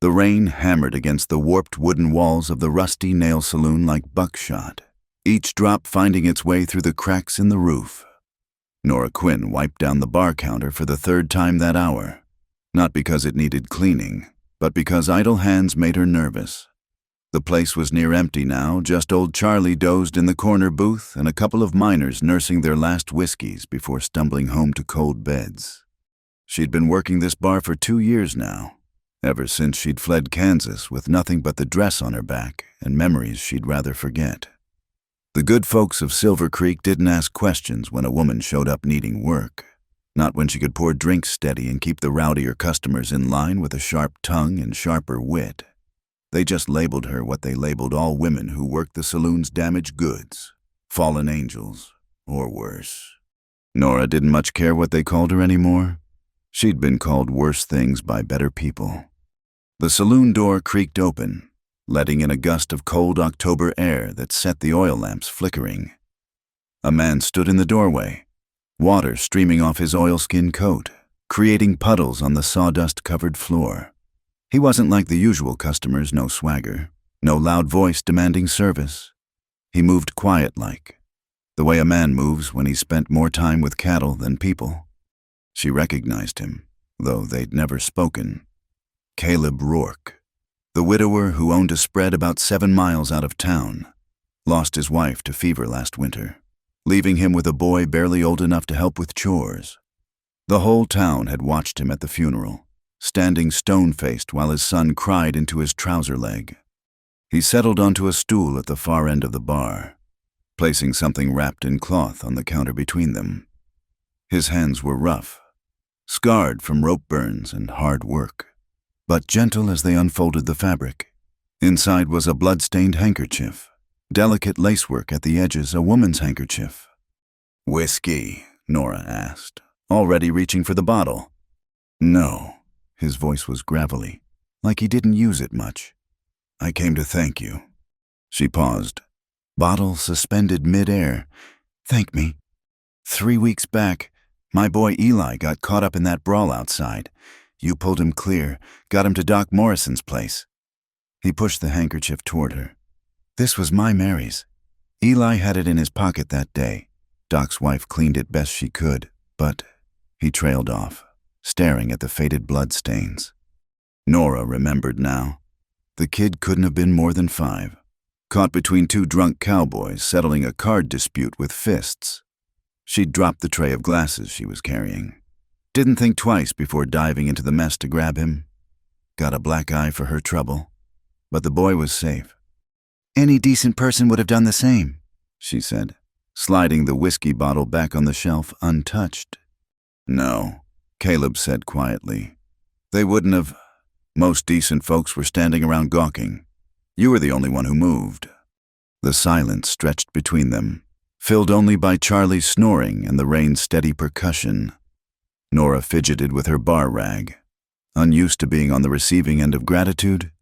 The rain hammered against the warped wooden walls of the rusty nail saloon like buckshot, each drop finding its way through the cracks in the roof. Nora Quinn wiped down the bar counter for the third time that hour, not because it needed cleaning, but because idle hands made her nervous. The place was near empty now, just old Charlie dozed in the corner booth and a couple of miners nursing their last whiskeys before stumbling home to cold beds. She'd been working this bar for 2 years now, ever since she'd fled Kansas with nothing but the dress on her back and memories she'd rather forget. The good folks of Silver Creek didn't ask questions when a woman showed up needing work, not when she could pour drinks steady and keep the rowdier customers in line with a sharp tongue and sharper wit. They just labeled her what they labeled all women who worked the saloon's damaged goods, fallen angels, or worse. Nora didn't much care what they called her anymore. She'd been called worse things by better people. The saloon door creaked open, letting in a gust of cold October air that set the oil lamps flickering. A man stood in the doorway, water streaming off his oilskin coat, creating puddles on the sawdust-covered floor. He wasn't like the usual customers, no swagger, no loud voice demanding service. He moved quiet-like, the way a man moves when he's spent more time with cattle than people. She recognized him, though they'd never spoken. Caleb Rourke, the widower who owned a spread about 7 miles out of town, lost his wife to fever last winter, leaving him with a boy barely old enough to help with chores. The whole town had watched him at the funeral, standing stone-faced while his son cried into his trouser leg. He settled onto a stool at the far end of the bar, placing something wrapped in cloth on the counter between them. His hands were rough, scarred from rope burns and hard work, but gentle as they unfolded the fabric. Inside was a blood-stained handkerchief, delicate lacework at the edges, a woman's handkerchief. "Whiskey?" Nora asked, already reaching for the bottle. "No." His voice was gravelly, like he didn't use it much. "I came to thank you." She paused, bottle suspended mid-air. "Thank me. 3 weeks back, my boy Eli got caught up in that brawl outside. You pulled him clear, got him to Doc Morrison's place." He pushed the handkerchief toward her. "This was my Mary's. Eli had it in his pocket that day. Doc's wife cleaned it best she could, but..." He trailed off, staring at the faded blood stains. Nora remembered now. The kid couldn't have been more than 5, caught between 2 drunk cowboys settling a card dispute with fists. She'd dropped the tray of glasses she was carrying. Didn't think twice before diving into the mess to grab him. Got a black eye for her trouble, but the boy was safe. "Any decent person would have done the same," she said, sliding the whiskey bottle back on the shelf untouched. "No," Caleb said quietly. "They wouldn't have. Most decent folks were standing around gawking. You were the only one who moved." The silence stretched between them, filled only by Charlie's snoring and the rain's steady percussion. Nora fidgeted with her bar rag, unused to being on the receiving end of gratitude.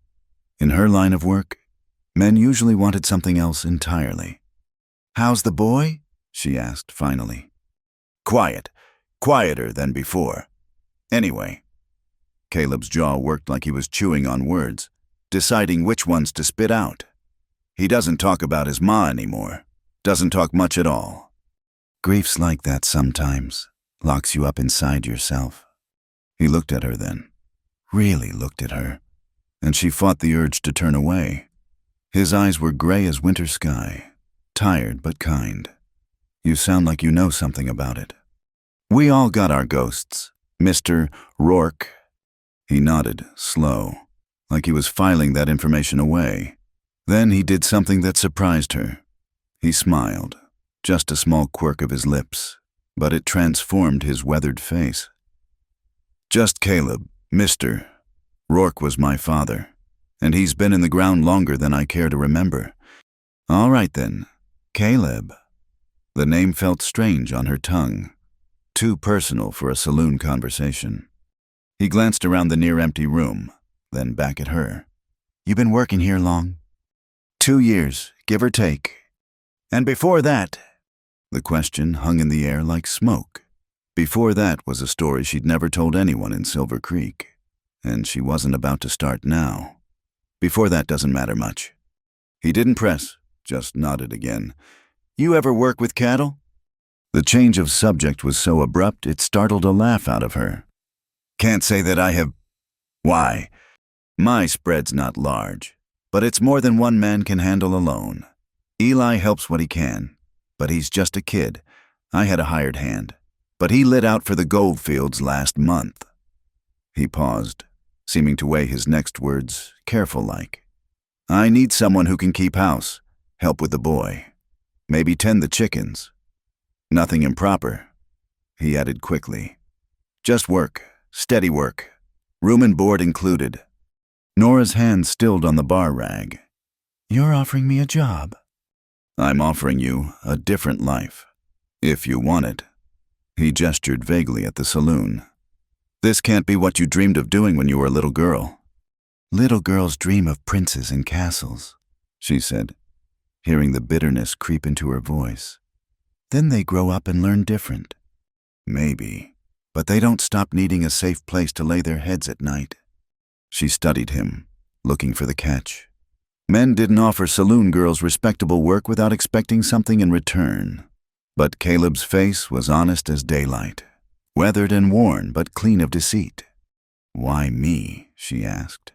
In her line of work, men usually wanted something else entirely. "How's the boy?" she asked finally. "Quiet. Quieter than before. Anyway." Caleb's jaw worked like he was chewing on words, deciding which ones to spit out. "He doesn't talk about his ma anymore. Doesn't talk much at all." "Grief's like that sometimes. Locks you up inside yourself." He looked at her then, really looked at her, and she fought the urge to turn away. His eyes were gray as winter sky, tired but kind. "You sound like you know something about it." "We all got our ghosts, Mr. Rourke." He nodded, slow, like he was filing that information away. Then he did something that surprised her. He smiled, just a small quirk of his lips, but it transformed his weathered face. "Just Caleb, Mr. Rourke was my father, and he's been in the ground longer than I care to remember." "All right then, Caleb." The name felt strange on her tongue, too personal for a saloon conversation. He glanced around the near-empty room, then back at her. "You been working here long?" 2 years, give or take. "And before that..." The question hung in the air like smoke. Before that was a story she'd never told anyone in Silver Creek, and she wasn't about to start now. Before that doesn't matter much. He didn't press, just nodded again. You ever work with cattle? The change of subject was so abrupt it startled a laugh out of her. Can't say that I have. Why? My spread's not large, but it's more than one man can handle alone. Eli helps what he can, but he's just a kid. I had a hired hand, but he lit out for the gold fields last month. He paused, seeming to weigh his next words, careful-like. I need someone who can keep house, help with the boy, maybe tend the chickens. Nothing improper, he added quickly. Just work, steady work, room and board included. Nora's hand stilled on the bar rag. You're offering me a job. I'm offering you a different life, if you want it. He gestured vaguely at the saloon. This can't be what you dreamed of doing when you were a little girl. Little girls dream of princes and castles, she said, hearing the bitterness creep into her voice. Then they grow up and learn different. Maybe, but they don't stop needing a safe place to lay their heads at night. She studied him, looking for the catch. Men didn't offer saloon girls respectable work without expecting something in return. But Caleb's face was honest as daylight, weathered and worn but clean of deceit. Why me? She asked.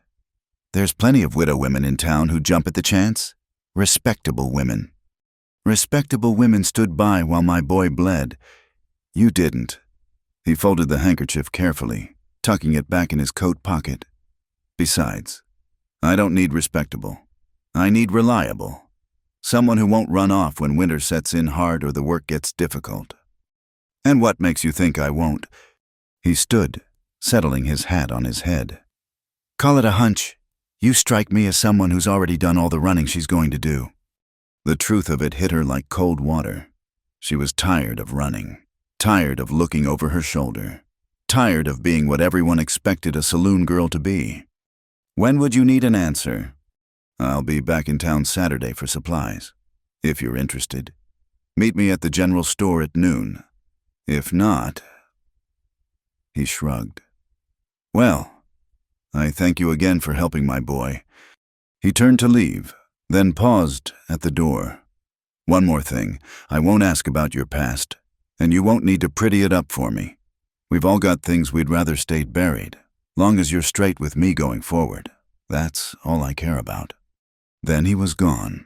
There's plenty of widow women in town who jump at the chance. Respectable women. Respectable women stood by while my boy bled. You didn't. He folded the handkerchief carefully, tucking it back in his coat pocket. Besides, I don't need respectable. I need reliable. Someone who won't run off when winter sets in hard or the work gets difficult. And what makes you think I won't? He stood, settling his hat on his head. Call it a hunch. You strike me as someone who's already done all the running she's going to do. The truth of it hit her like cold water. She was tired of running, tired of looking over her shoulder, tired of being what everyone expected a saloon girl to be. When would you need an answer? I'll be back in town Saturday for supplies, if you're interested. Meet me at the general store at noon. If not... He shrugged. Well, I thank you again for helping my boy. He turned to leave, then paused at the door. One more thing, I won't ask about your past, and you won't need to pretty it up for me. We've all got things we'd rather stayed buried, long as you're straight with me going forward. That's all I care about. Then he was gone,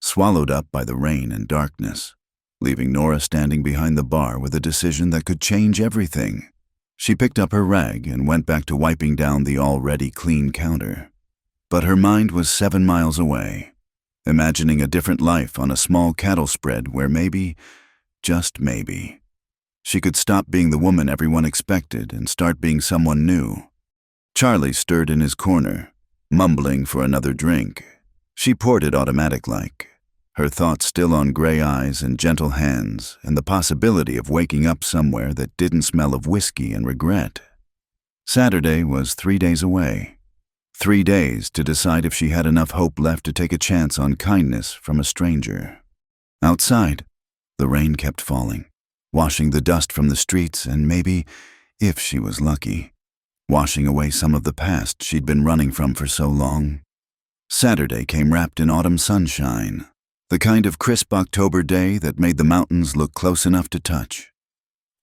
swallowed up by the rain and darkness, leaving Nora standing behind the bar with a decision that could change everything. She picked up her rag and went back to wiping down the already clean counter. But her mind was 7 miles away, imagining a different life on a small cattle spread where maybe, just maybe, she could stop being the woman everyone expected and start being someone new. Charlie stirred in his corner, mumbling for another drink. She poured it automatic-like, her thoughts still on gray eyes and gentle hands and the possibility of waking up somewhere that didn't smell of whiskey and regret. Saturday was 3 days away. 3 days to decide if she had enough hope left to take a chance on kindness from a stranger. Outside, the rain kept falling, washing the dust from the streets and maybe, if she was lucky, washing away some of the past she'd been running from for so long. Saturday came wrapped in autumn sunshine, the kind of crisp October day that made the mountains look close enough to touch.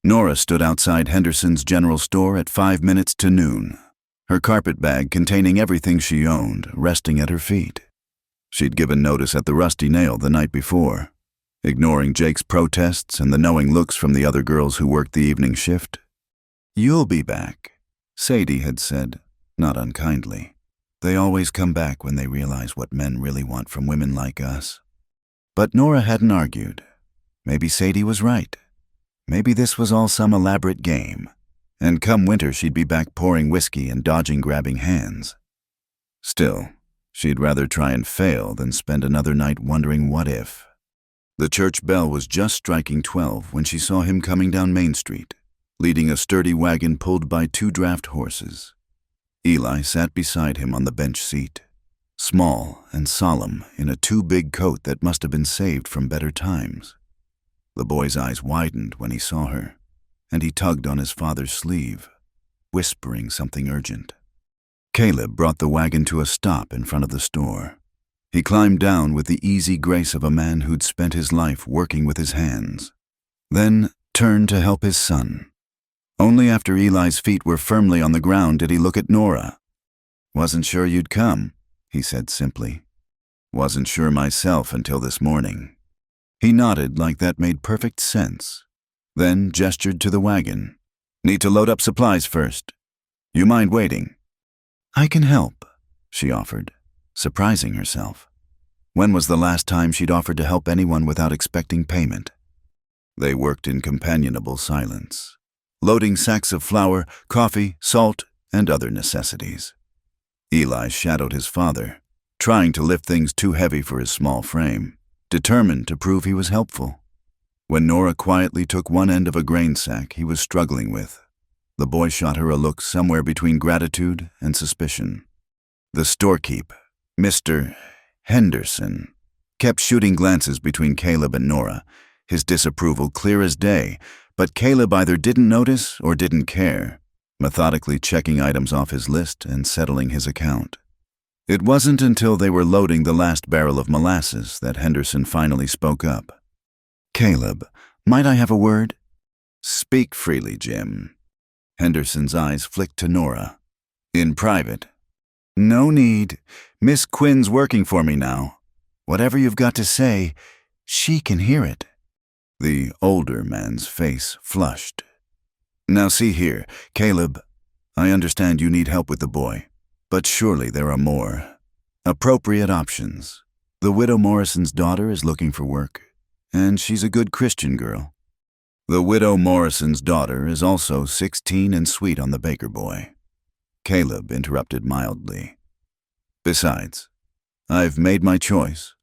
Nora stood outside Henderson's general store at 5 minutes to noon, her carpet bag containing everything she owned resting at her feet. She'd given notice at the Rusty Nail the night before, ignoring Jake's protests and the knowing looks from the other girls who worked the evening shift. You'll be back, Sadie had said, not unkindly. They always come back when they realize what men really want from women like us. But Nora hadn't argued. Maybe Sadie was right. Maybe this was all some elaborate game, and come winter she'd be back pouring whiskey and dodging grabbing hands. Still, she'd rather try and fail than spend another night wondering what if. The church bell was just striking 12 when she saw him coming down Main Street, leading a sturdy wagon pulled by 2 draft horses. Eli sat beside him on the bench seat, small and solemn in a too-big coat that must have been saved from better times. The boy's eyes widened when he saw her, and he tugged on his father's sleeve, whispering something urgent. Caleb brought the wagon to a stop in front of the store. He climbed down with the easy grace of a man who'd spent his life working with his hands, then turned to help his son. Only after Eli's feet were firmly on the ground did he look at Nora. "Wasn't sure you'd come," he said simply. "Wasn't sure myself until this morning." He nodded like that made perfect sense, then gestured to the wagon. "Need to load up supplies first. You mind waiting?" "I can help," she offered, surprising herself. When was the last time she'd offered to help anyone without expecting payment? They worked in companionable silence, loading sacks of flour, coffee, salt, and other necessities. Eli shadowed his father, trying to lift things too heavy for his small frame, determined to prove he was helpful. When Nora quietly took one end of a grain sack he was struggling with, the boy shot her a look somewhere between gratitude and suspicion. The storekeep, Mr. Henderson, kept shooting glances between Caleb and Nora, his disapproval clear as day, but Caleb either didn't notice or didn't care, methodically checking items off his list and settling his account. It wasn't until they were loading the last barrel of molasses that Henderson finally spoke up. "Caleb, might I have a word?" "Speak freely, Jim." Henderson's eyes flicked to Nora. "In private." "No need. Miss Quinn's working for me now. Whatever you've got to say, she can hear it." The older man's face flushed. "Now see here, Caleb, I understand you need help with the boy, but surely there are more. Appropriate options. The widow Morrison's daughter is looking for work, and she's a good Christian girl." "The widow Morrison's daughter is also 16 and sweet on the baker boy," Caleb interrupted mildly. "Besides, I've made my choice."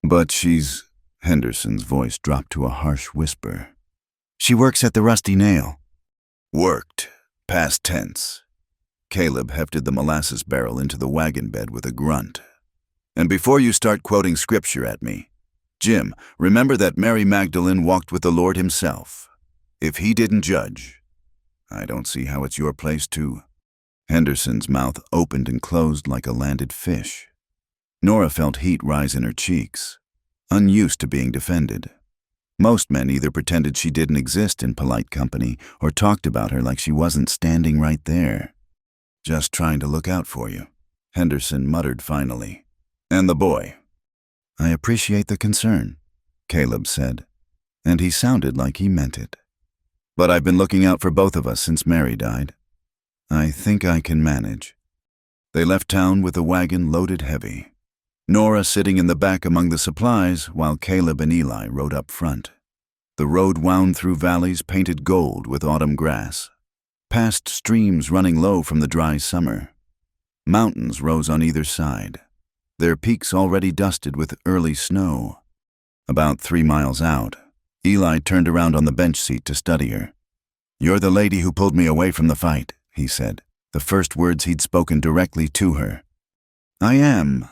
"But she's—" Henderson's voice dropped to a harsh whisper. "She works at the Rusty Nail." "Worked, past tense." Caleb hefted the molasses barrel into the wagon bed with a grunt. "And before you start quoting scripture at me, Jim, remember that Mary Magdalene walked with the Lord himself. If he didn't judge, I don't see how it's your place to—" Henderson's mouth opened and closed like a landed fish. Nora felt heat rise in her cheeks, unused to being defended. Most men either pretended she didn't exist in polite company or talked about her like she wasn't standing right there. "Just trying to look out for you," Henderson muttered finally. "And the boy." "I appreciate the concern," Caleb said, and he sounded like he meant it. "But I've been looking out for both of us since Mary died. I think I can manage." They left town with the wagon loaded heavy, Nora sitting in the back among the supplies while Caleb and Eli rode up front. The road wound through valleys painted gold with autumn grass, past streams running low from the dry summer. Mountains rose on either side, their peaks already dusted with early snow. About 3 miles out, Eli turned around on the bench seat to study her. "You're the lady who pulled me away from the fight," he said, the first words he'd spoken directly to her. "I am.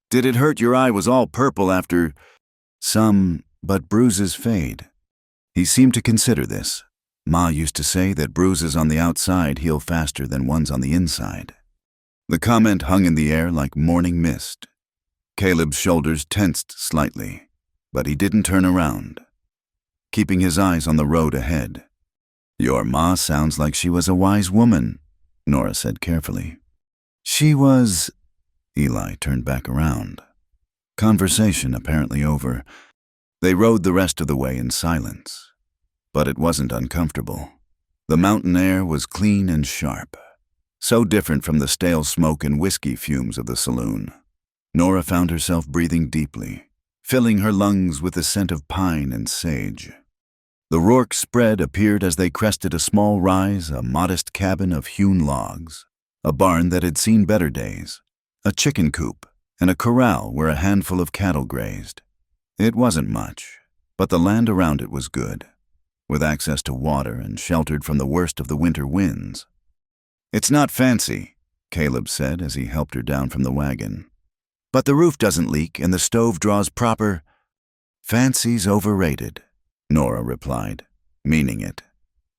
Did it hurt your eye was all purple after—" "Some, but bruises fade." He seemed to consider this. Ma used to say that bruises on the outside heal faster than ones on the inside. The comment hung in the air like morning mist. Caleb's shoulders tensed slightly, but he didn't turn around, keeping his eyes on the road ahead. "Your ma sounds like she was a wise woman," Nora said carefully. "She was—" Eli turned back around. Conversation apparently over. They rode the rest of the way in silence. But it wasn't uncomfortable. The mountain air was clean and sharp, so different from the stale smoke and whiskey fumes of the saloon. Nora found herself breathing deeply, filling her lungs with the scent of pine and sage. The Rourke spread appeared as they crested a small rise, a modest cabin of hewn logs, a barn that had seen better days, a chicken coop, and a corral where a handful of cattle grazed. It wasn't much, but the land around it was good, with access to water and sheltered from the worst of the winter winds. "It's not fancy," Caleb said as he helped her down from the wagon. "But the roof doesn't leak and the stove draws proper—" "Fancy's overrated," Nora replied, meaning it.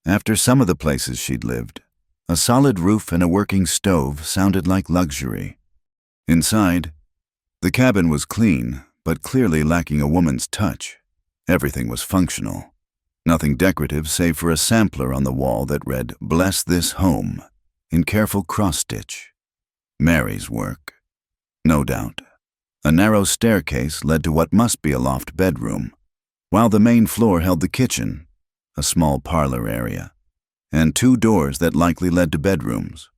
After some of the places she'd lived, A solid roof and a working stove sounded like luxury. Inside, the cabin was clean, but clearly lacking a woman's touch. Everything was functional. Nothing decorative save for a sampler on the wall that read, "Bless this home," in careful cross-stitch. Mary's work. No doubt. A narrow staircase led to what must be a loft bedroom, while the main floor held the kitchen, a small parlor area, and 2 doors that likely led to bedrooms.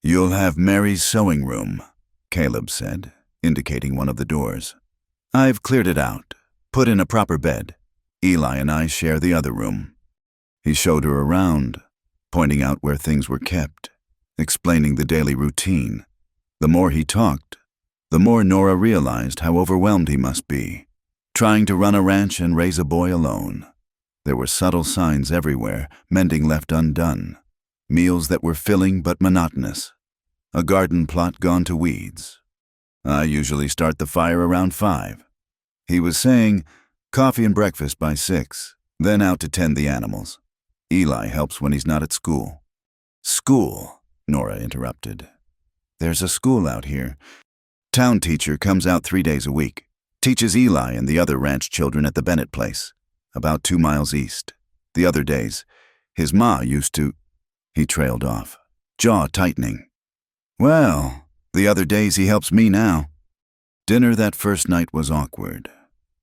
"You'll have Mary's sewing room," Caleb said, indicating one of the doors. "I've cleared it out, put in a proper bed. Eli and I share the other room." He showed her around, pointing out where things were kept, explaining the daily routine. The more he talked, the more Nora realized how overwhelmed he must be, trying to run a ranch and raise a boy alone. There were subtle signs everywhere, mending left undone, meals that were filling but monotonous, a garden plot gone to weeds. "I usually start the fire around 5. He was saying, coffee and breakfast by 6, then out to tend the animals. Eli helps when he's not at school." "School," Nora interrupted. "There's a school out here. Town teacher comes out 3 days a week, teaches Eli and the other ranch children at the Bennett place, about 2 miles east. The other days, his ma used to—" He trailed off, jaw tightening. "Well, the other days he helps me now." Dinner that first night was awkward.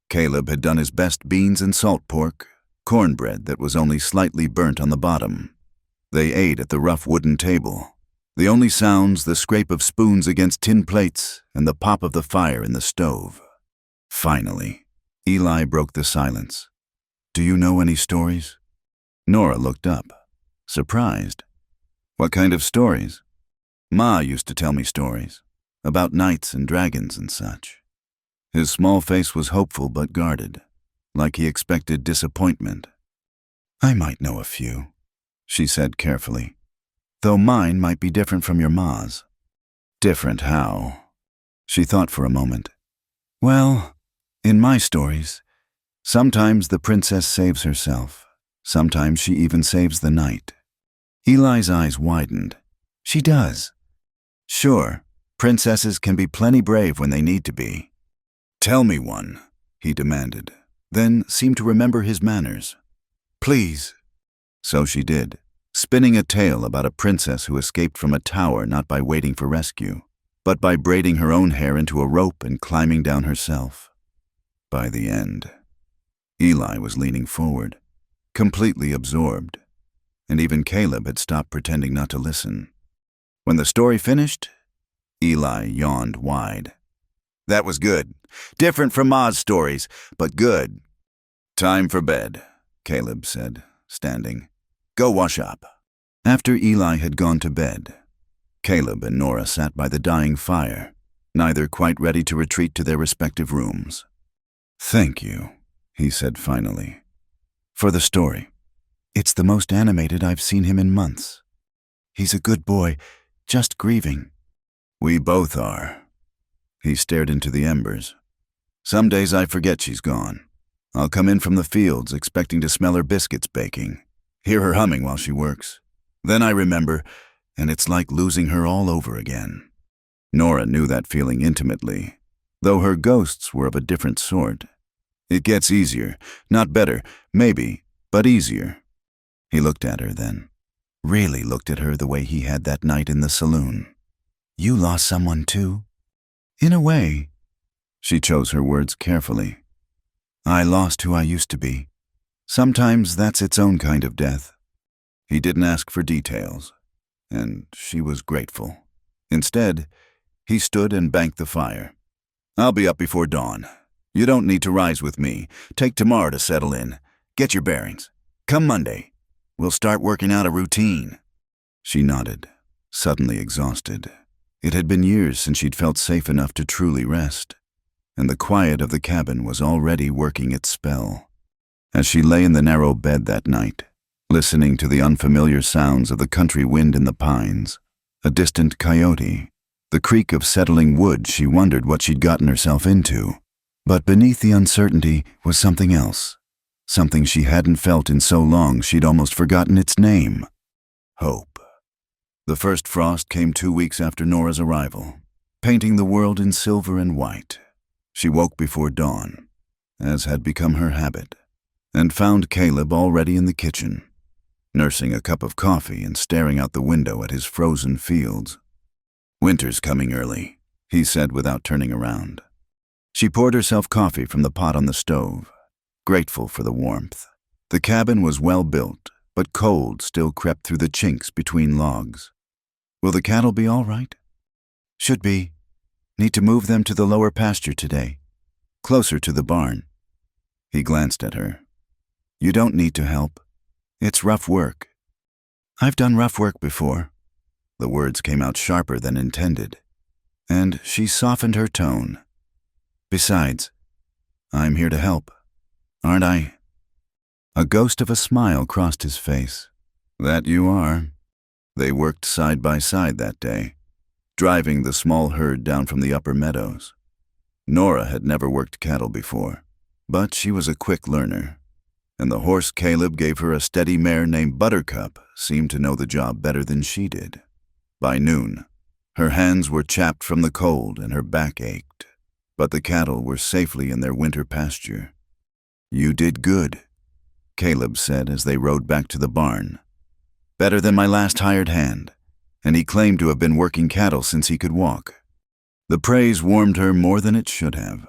Caleb had done his best beans and salt pork, cornbread that was only slightly burnt on the bottom. They ate at the rough wooden table. The only sounds, the scrape of spoons against tin plates and the pop of the fire in the stove. Finally, Eli broke the silence. "Do you know any stories?" Nora looked up, surprised. "What kind of stories?" "Ma used to tell me stories, about knights and dragons and such." His small face was hopeful but guarded, like he expected disappointment. "I might know a few," she said carefully, "though mine might be different from your ma's." "Different how?" She thought for a moment. "Well, in my stories, sometimes the princess saves herself. Sometimes she even saves the knight." Eli's eyes widened. "She does." "Sure, princesses can be plenty brave when they need to be." "Tell me one," he demanded, then seemed to remember his manners. "Please." So she did, spinning a tale about a princess who escaped from a tower not by waiting for rescue, but by braiding her own hair into a rope and climbing down herself. By the end, Eli was leaning forward, completely absorbed, and even Caleb had stopped pretending not to listen. When the story finished, Eli yawned wide. "That was good. Different from Ma's stories, but good." "Time for bed," Caleb said, standing. "Go wash up." After Eli had gone to bed, Caleb and Nora sat by the dying fire, neither quite ready to retreat to their respective rooms. "Thank you," he said finally, "for the story. It's the most animated I've seen him in months. He's a good boy, just grieving." "We both are." He stared into the embers. "Some days I forget she's gone. I'll come in from the fields expecting to smell her biscuits baking, hear her humming while she works. Then I remember, and it's like losing her all over again." Nora knew that feeling intimately, though her ghosts were of a different sort. "It gets easier, not better, maybe, but easier." He looked at her then, really looked at her the way he had that night in the saloon. "You lost someone too?" "In a way." She chose her words carefully. "I lost who I used to be. Sometimes that's its own kind of death." He didn't ask for details, and she was grateful. Instead, he stood and banked the fire. "I'll be up before dawn. You don't need to rise with me. Take tomorrow to settle in. Get your bearings. Come Monday. We'll start working out a routine." She nodded, suddenly exhausted. It had been years since she'd felt safe enough to truly rest, and the quiet of the cabin was already working its spell. As she lay in the narrow bed that night, listening to the unfamiliar sounds of the country wind in the pines, a distant coyote, the creak of settling wood, she wondered what she'd gotten herself into. But beneath the uncertainty was something else, something she hadn't felt in so long she'd almost forgotten its name. Hope. The first frost came 2 weeks after Nora's arrival, painting the world in silver and white. She woke before dawn, as had become her habit, and found Caleb already in the kitchen, nursing a cup of coffee and staring out the window at his frozen fields. "Winter's coming early," he said without turning around. She poured herself coffee from the pot on the stove, grateful for the warmth. The cabin was well built, but cold still crept through the chinks between logs. "Will the cattle be all right?" "Should be. Need to move them to the lower pasture today, closer to the barn." He glanced at her. "You don't need to help. It's rough work." "I've done rough work before." The words came out sharper than intended, and she softened her tone. "Besides, I'm here to help, aren't I?" A ghost of a smile crossed his face. "That you are." They worked side by side that day, driving the small herd down from the upper meadows. Nora had never worked cattle before, but she was a quick learner, and the horse Caleb gave her, a steady mare named Buttercup, seemed to know the job better than she did. By noon, her hands were chapped from the cold and her back ached, but the cattle were safely in their winter pasture. "You did good," Caleb said as they rode back to the barn. "Better than my last hired hand," and he claimed to have been working cattle since he could walk. The praise warmed her more than it should have.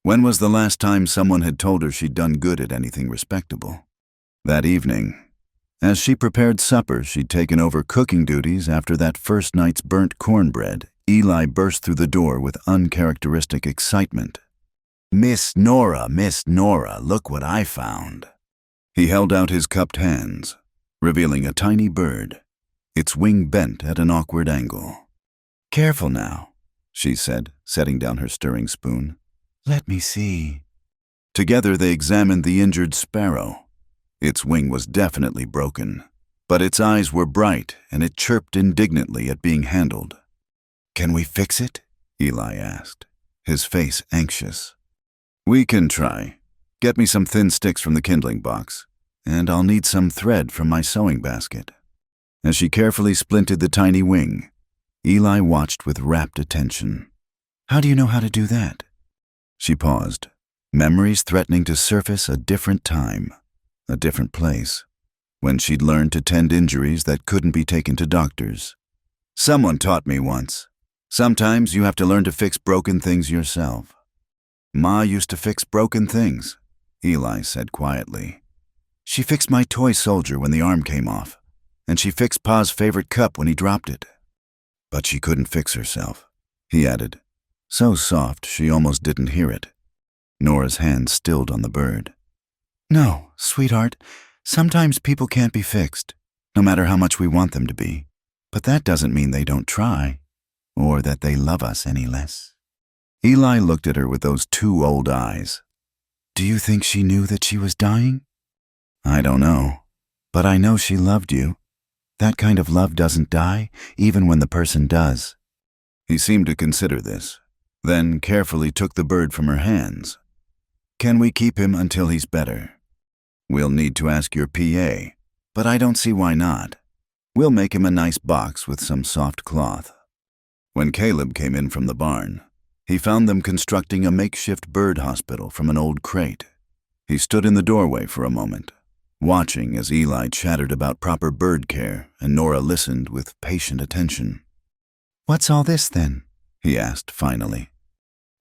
When was the last time someone had told her she'd done good at anything respectable? That evening, as she prepared supper she'd taken over cooking duties after that first night's burnt cornbread, Eli burst through the door with uncharacteristic excitement. Miss Nora, look what I found." He held out his cupped hands, revealing a tiny bird, its wing bent at an awkward angle. "Careful now," she said, setting down her stirring spoon. "Let me see." Together they examined the injured sparrow. Its wing was definitely broken, but its eyes were bright and it chirped indignantly at being handled. "Can we fix it?" Eli asked, his face anxious. "We can try. Get me some thin sticks from the kindling box, and I'll need some thread from my sewing basket." As she carefully splinted the tiny wing, Eli watched with rapt attention. "How do you know how to do that?" She paused, memories threatening to surface a different time, a different place, when she'd learned to tend injuries that couldn't be taken to doctors. "Someone taught me once. Sometimes you have to learn to fix broken things yourself." "Ma used to fix broken things," Eli said quietly. "She fixed my toy soldier when the arm came off, and she fixed Pa's favorite cup when he dropped it." "But she couldn't fix herself," he added, so soft she almost didn't hear it. Nora's hand stilled on the bird. "No, sweetheart, sometimes people can't be fixed, no matter how much we want them to be. But that doesn't mean they don't try, or that they love us any less." Eli looked at her with those two old eyes. "Do you think she knew that she was dying?" "I don't know, but I know she loved you. That kind of love doesn't die, even when the person does." He seemed to consider this, then carefully took the bird from her hands. "Can we keep him until he's better?" "We'll need to ask your PA, but I don't see why not. We'll make him a nice box with some soft cloth." When Caleb came in from the barn, he found them constructing a makeshift bird hospital from an old crate. He stood in the doorway for a moment, watching as Eli chattered about proper bird care and Nora listened with patient attention. "What's all this then?" he asked finally.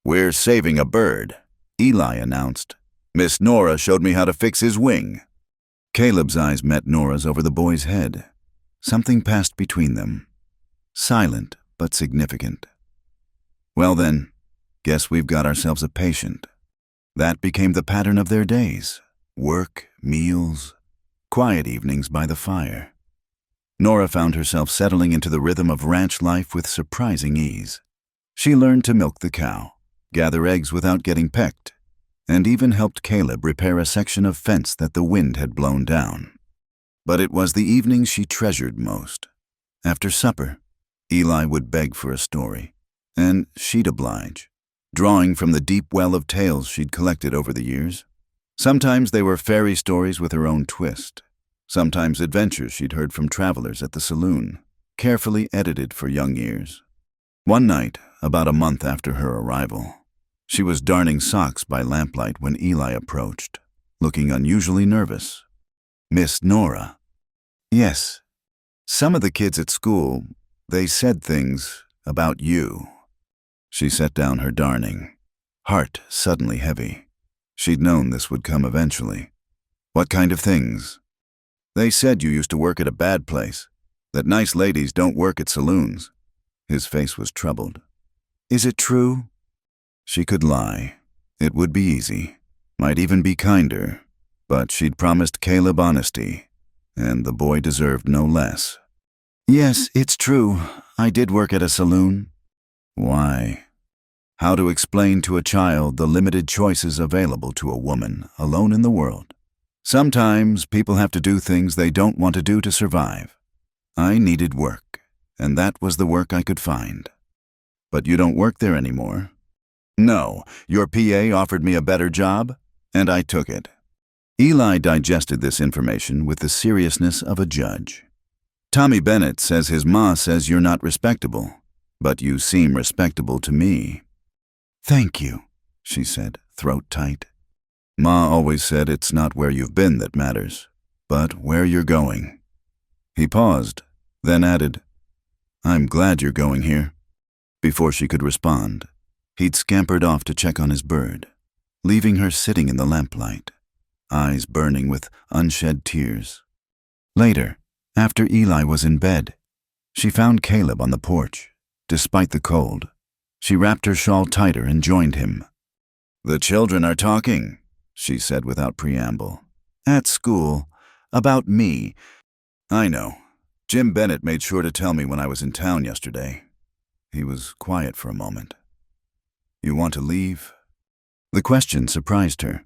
"We're saving a bird," Eli announced. "Miss Nora showed me how to fix his wing." Caleb's eyes met Nora's over the boy's head. Something passed between them, silent but significant. "Well then, guess we've got ourselves a patient." That became the pattern of their days: work, meals, quiet evenings by the fire. Nora found herself settling into the rhythm of ranch life with surprising ease. She learned to milk the cow, gather eggs without getting pecked, and even helped Caleb repair a section of fence that the wind had blown down. But it was the evenings she treasured most. After supper, Eli would beg for a story, and she'd oblige, drawing from the deep well of tales she'd collected over the years. Sometimes they were fairy stories with her own twist, sometimes adventures she'd heard from travelers at the Saloon. carefully edited for young ears. One night, about a month after her arrival, she was darning socks by lamplight when Eli approached, looking unusually nervous. "Miss Nora." "Yes. Some of the kids at school, they said things about you." She set down her darning, heart suddenly heavy. She'd known this would come eventually. "What kind of things?" "They said you used to work at a bad place, that nice ladies don't work at saloons." His face was troubled. "Is it true?" She could lie. It would be easy, might even be kinder, but she'd promised Caleb honesty, and the boy deserved no less. "Yes, it's true. I did work at a saloon." Why? How to explain to a child the limited choices available to a woman alone in the world? Sometimes people have to do things they don't want to do to survive. I needed work, and that was the work I could find. "But you don't work there anymore." "No, your PA offered me a better job, and I took it." Eli digested this information with the seriousness of a judge. "Tommy Bennett says his ma says you're not respectable, but you seem respectable to me." "Thank you," she said, throat tight. "Ma always said it's not where you've been that matters, but where you're going." He paused, then added, "I'm glad you're going here." Before she could respond, he'd scampered off to check on his bird, leaving her sitting in the lamplight, eyes burning with unshed tears. Later, after Eli was in bed, she found Caleb on the porch. Despite the cold, she wrapped her shawl tighter and joined him. "The children are talking," she said without preamble. "At school. About me. I know. Jim Bennett made sure to tell me when I was in town yesterday." He was quiet for a moment. "You want to leave?" The question surprised her.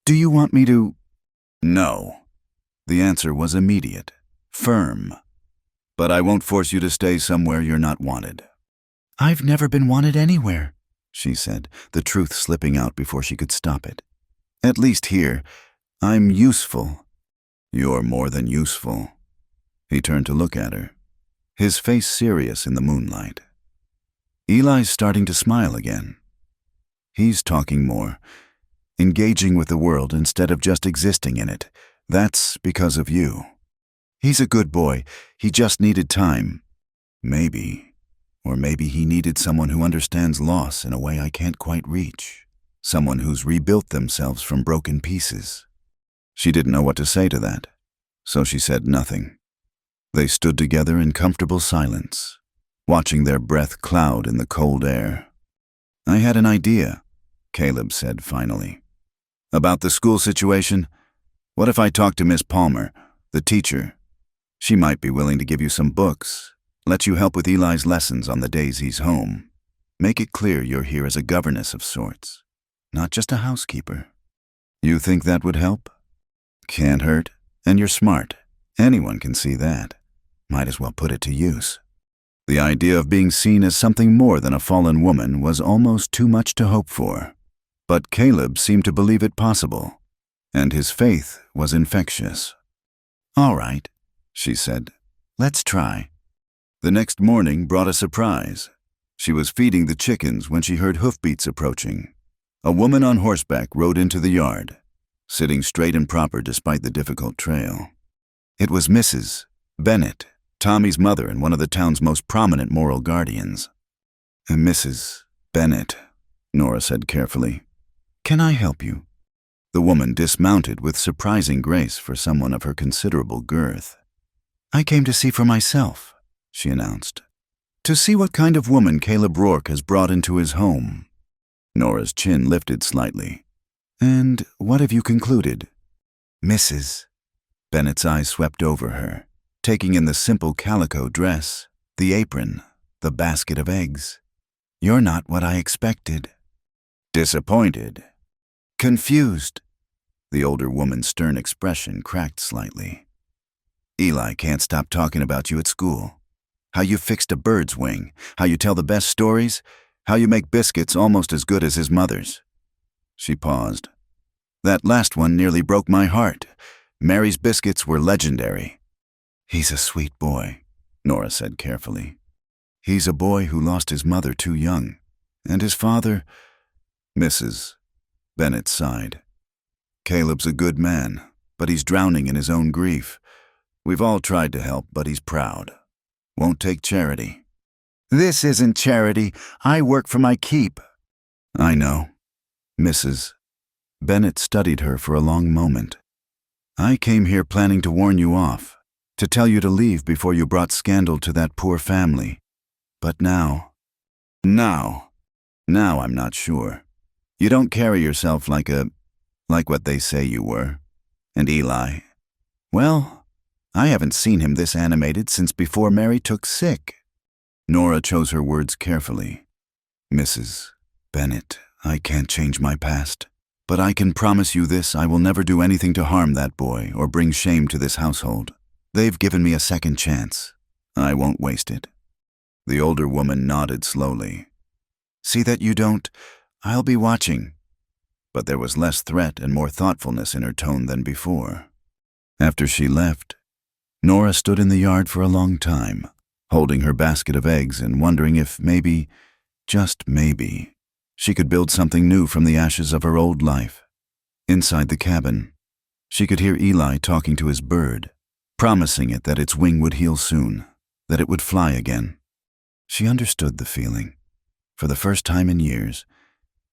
"Do you want me to—" "No." The answer was immediate, firm. "But I won't force you to stay somewhere you're not wanted." "I've never been wanted anywhere," she said, the truth slipping out before she could stop it. "At least here, I'm useful." "You're more than useful." He turned to look at her, his face serious in the moonlight. Eli's starting to smile again. He's talking more, engaging with the world instead of just existing in it. That's because of you. He's a good boy. He just needed time. Maybe. Or maybe he needed someone who understands loss in a way I can't quite reach. Someone who's rebuilt themselves from broken pieces. She didn't know what to say to that, so she said nothing. They stood together in comfortable silence, watching their breath cloud in the cold air. "I had an idea," Caleb said finally. "About the school situation? What if I talk to Miss Palmer, the teacher? She might be willing to give you some books, let you help with Eli's lessons on the days he's home. Make it clear you're here as a governess of sorts, not just a housekeeper." "You think that would help?" "Can't hurt, and you're smart. Anyone can see that. Might as well put it to use." The idea of being seen as something more than a fallen woman was almost too much to hope for. But Caleb seemed to believe it possible, and his faith was infectious. "All right," she said. "Let's try." The next morning brought a surprise. She was feeding the chickens when she heard hoofbeats approaching. A woman on horseback rode into the yard, sitting straight and proper despite the difficult trail. It was Mrs. Bennett, Tommy's mother and one of the town's most prominent moral guardians. "Mrs. Bennett," Nora said carefully. "Can I help you?" The woman dismounted with surprising grace for someone of her considerable girth. "I came to see for myself," she announced. "To see what kind of woman Caleb Rourke has brought into his home." Nora's chin lifted slightly. "And what have you concluded?" "Mrs." Bennett's eyes swept over her, taking in the simple calico dress, the apron, the basket of eggs. "You're not what I expected." "Disappointed." "Confused." The older woman's stern expression cracked slightly. "Eli can't stop talking about you at school. How you fixed a bird's wing, how you tell the best stories, how you make biscuits almost as good as his mother's." She paused. "That last one nearly broke my heart. Mary's biscuits were legendary." "He's a sweet boy," Nora said carefully. He's a boy who lost his mother too young, and his father— Mrs. Bennett sighed. Caleb's a good man, but he's drowning in his own grief. We've all tried to help, but he's proud. Won't take charity. This isn't charity. I work for my keep. I know. Mrs. Bennett studied her for a long moment. I came here planning to warn you off, to tell you to leave before you brought scandal to that poor family. But now I'm not sure. You don't carry yourself like what they say you were. And Eli, well, I haven't seen him this animated since before Mary took sick. Nora chose her words carefully. Mrs. Bennett, I can't change my past, but I can promise you this: I will never do anything to harm that boy or bring shame to this household. They've given me a second chance. I won't waste it. The older woman nodded slowly. See that you don't. I'll be watching. But there was less threat and more thoughtfulness in her tone than before. After she left, Nora stood in the yard for a long time, holding her basket of eggs and wondering if maybe, just maybe, she could build something new from the ashes of her old life. Inside the cabin, she could hear Eli talking to his bird, promising it that its wing would heal soon, that it would fly again. She understood the feeling. For the first time in years,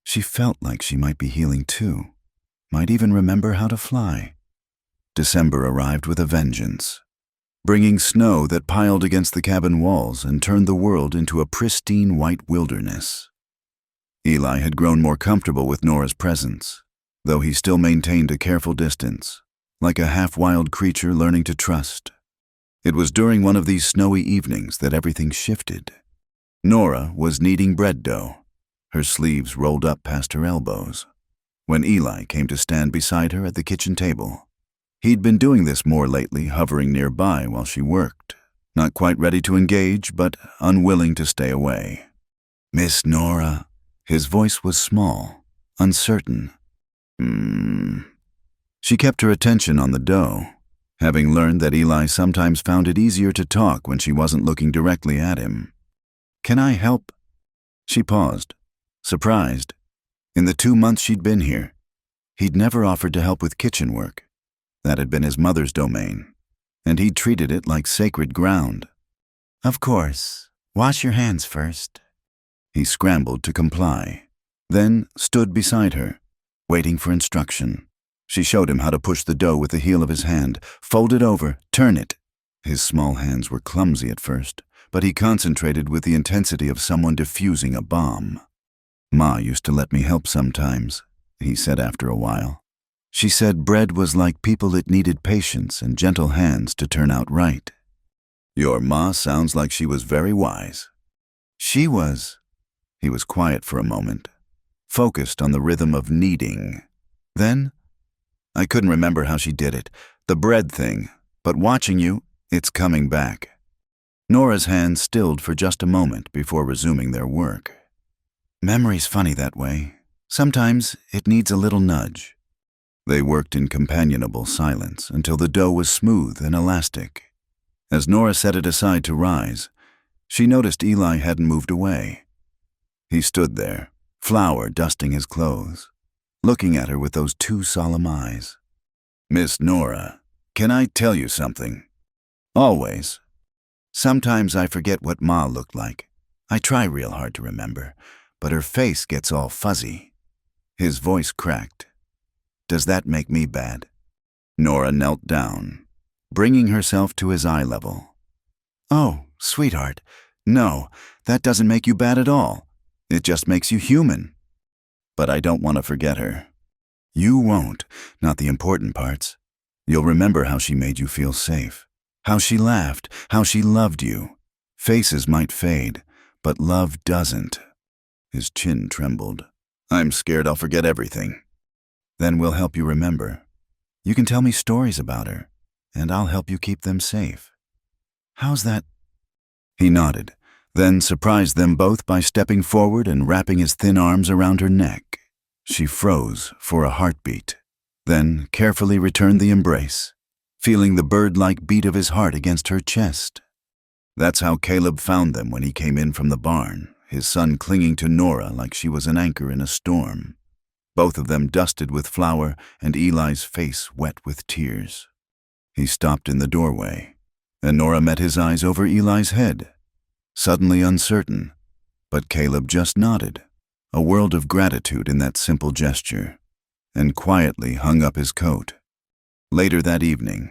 she felt like she might be healing too, might even remember how to fly. December arrived with a vengeance, bringing snow that piled against the cabin walls and turned the world into a pristine white wilderness. Eli had grown more comfortable with Nora's presence, though he still maintained a careful distance, like a half-wild creature learning to trust. It was during one of these snowy evenings that everything shifted. Nora was kneading bread dough, her sleeves rolled up past her elbows, when Eli came to stand beside her at the kitchen table. He'd been doing this more lately, hovering nearby while she worked, not quite ready to engage, but unwilling to stay away. Miss Nora. His voice was small, uncertain. She kept her attention on the dough, having learned that Eli sometimes found it easier to talk when she wasn't looking directly at him. Can I help? She paused, surprised. In the 2 months she'd been here, he'd never offered to help with kitchen work. That had been his mother's domain, and he'd treated it like sacred ground. Of course. Wash your hands first. He scrambled to comply, then stood beside her, waiting for instruction. She showed him how to push the dough with the heel of his hand, fold it over, turn it. His small hands were clumsy at first, but he concentrated with the intensity of someone defusing a bomb. Ma used to let me help sometimes, he said after a while. She said bread was like people, it needed patience and gentle hands to turn out right. Your ma sounds like she was very wise. She was. He was quiet for a moment, focused on the rhythm of kneading. Then, I couldn't remember how she did it, the bread thing, but watching you, it's coming back. Nora's hands stilled for just a moment before resuming their work. Memory's funny that way. Sometimes it needs a little nudge. They worked in companionable silence until the dough was smooth and elastic. As Nora set it aside to rise, she noticed Eli hadn't moved away. He stood there, flour dusting his clothes, looking at her with those two solemn eyes. Miss Nora, can I tell you something? Always. Sometimes I forget what Ma looked like. I try real hard to remember, but her face gets all fuzzy. His voice cracked. Does that make me bad? Nora knelt down, bringing herself to his eye level. Oh, sweetheart, no, that doesn't make you bad at all. It just makes you human. But I don't want to forget her. You won't, not the important parts. You'll remember how she made you feel safe, how she laughed, how she loved you. Faces might fade, but love doesn't. His chin trembled. I'm scared I'll forget everything. Then we'll help you remember. You can tell me stories about her, and I'll help you keep them safe. How's that? He nodded, then surprised them both by stepping forward and wrapping his thin arms around her neck. She froze for a heartbeat, then carefully returned the embrace, feeling the bird-like beat of his heart against her chest. That's how Caleb found them when he came in from the barn, his son clinging to Nora like she was an anchor in a storm. Both of them dusted with flour and Eli's face wet with tears. He stopped in the doorway, and Nora met his eyes over Eli's head, suddenly uncertain, but Caleb just nodded, a world of gratitude in that simple gesture, and quietly hung up his coat. Later that evening,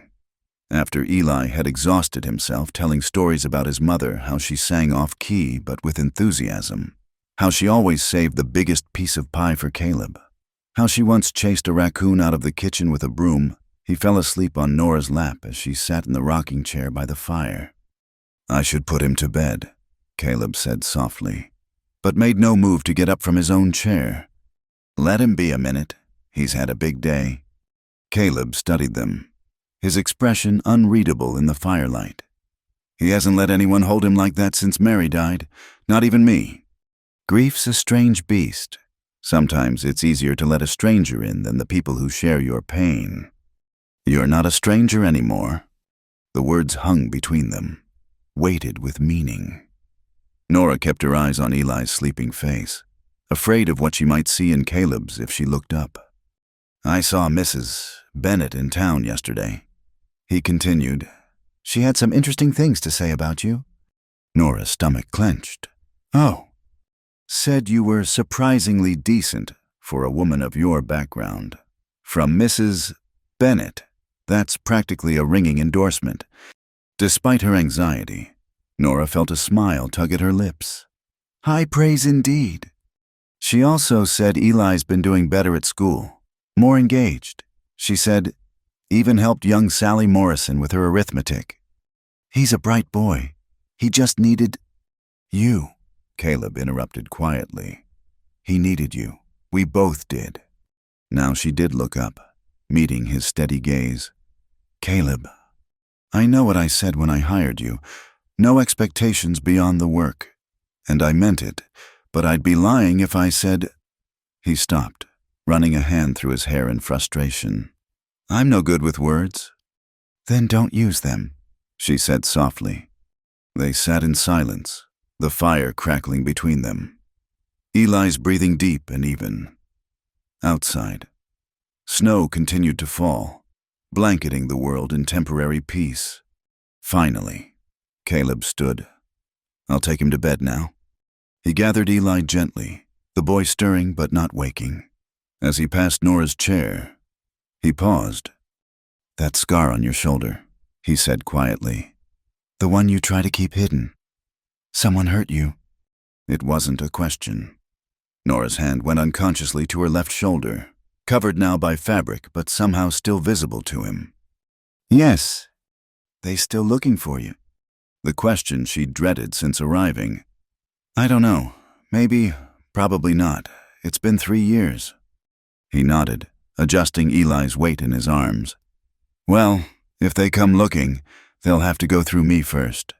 after Eli had exhausted himself telling stories about his mother, how she sang off-key but with enthusiasm, how she always saved the biggest piece of pie for Caleb, how she once chased a raccoon out of the kitchen with a broom, he fell asleep on Nora's lap as she sat in the rocking chair by the fire. "I should put him to bed," Caleb said softly, but made no move to get up from his own chair. "Let him be a minute. He's had a big day." Caleb studied them, his expression unreadable in the firelight. "He hasn't let anyone hold him like that since Mary died, not even me. Grief's a strange beast. Sometimes it's easier to let a stranger in than the people who share your pain. You're not a stranger anymore." The words hung between them, weighted with meaning. Nora kept her eyes on Eli's sleeping face, afraid of what she might see in Caleb's if she looked up. "I saw Mrs. Bennett in town yesterday," he continued. "She had some interesting things to say about you." Nora's stomach clenched. "Oh." "Said you were surprisingly decent for a woman of your background. From Mrs. Bennett. That's practically a ringing endorsement." Despite her anxiety, Nora felt a smile tug at her lips. "High praise indeed." She also said Eli's been doing better at school, more engaged. She said, even helped young Sally Morrison with her arithmetic. "He's a bright boy. He just needed you," Caleb interrupted quietly. "He needed you. We both did." Now she did look up, meeting his steady gaze. "Caleb, I know what I said when I hired you. No expectations beyond the work. And I meant it, but I'd be lying if I said—" He stopped, running a hand through his hair in frustration. "I'm no good with words." "Then don't use them," she said softly. They sat in silence, the fire crackling between them. Eli's breathing deep and even. Outside, snow continued to fall, blanketing the world in temporary peace. Finally, Caleb stood. "I'll take him to bed now." He gathered Eli gently, the boy stirring but not waking. As he passed Nora's chair, he paused. "That scar on your shoulder," he said quietly. "The one you try to keep hidden. Someone hurt you." It wasn't a question. Nora's hand went unconsciously to her left shoulder, covered now by fabric but somehow still visible to him. "Yes. They still looking for you?" The question she'd dreaded since arriving. "I don't know. Maybe, probably not. It's been 3 years." He nodded, adjusting Eli's weight in his arms. "Well, if they come looking, they'll have to go through me first."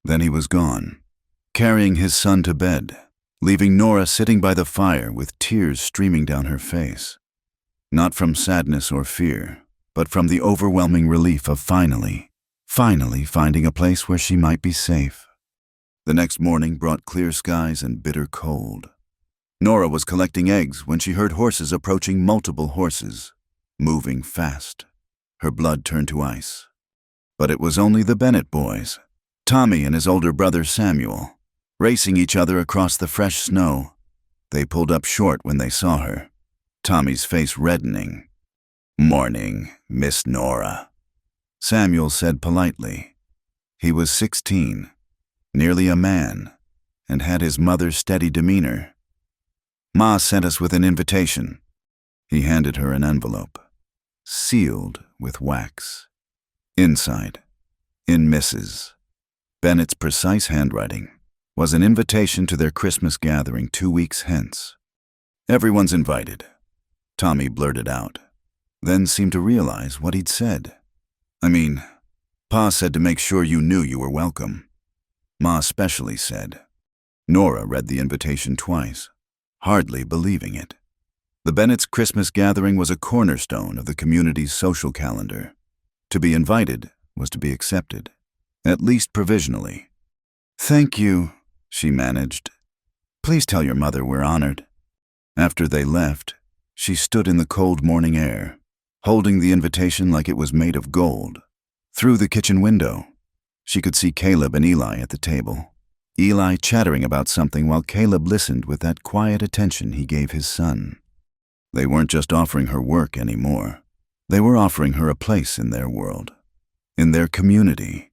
Then he was gone, carrying his son to bed, leaving Nora sitting by the fire with tears streaming down her face. Not from sadness or fear, but from the overwhelming relief of finally finding a place where she might be safe. The next morning brought clear skies and bitter cold. Nora was collecting eggs when she heard horses approaching, multiple horses, moving fast. Her blood turned to ice. But it was only the Bennett boys, Tommy and his older brother Samuel, racing each other across the fresh snow. They pulled up short when they saw her, Tommy's face reddening. "Morning, Miss Nora," Samuel said politely. He was 16, nearly a man, and had his mother's steady demeanor. "Ma sent us with an invitation." He handed her an envelope, sealed with wax. Inside, in Mrs. Bennett's precise handwriting, was an invitation to their Christmas gathering 2 weeks hence. "Everyone's invited," Tommy blurted out, then seemed to realize what he'd said. "I mean, Pa said to make sure you knew you were welcome. Ma especially said." Nora read the invitation twice, hardly believing it. The Bennett's Christmas gathering was a cornerstone of the community's social calendar. To be invited was to be accepted, at least provisionally. "Thank you," she managed. "Please tell your mother we're honored." After they left, she stood in the cold morning air, holding the invitation like it was made of gold. Through the kitchen window, she could see Caleb and Eli at the table. Eli chattering about something while Caleb listened with that quiet attention he gave his son. They weren't just offering her work anymore. They were offering her a place in their world, in their community.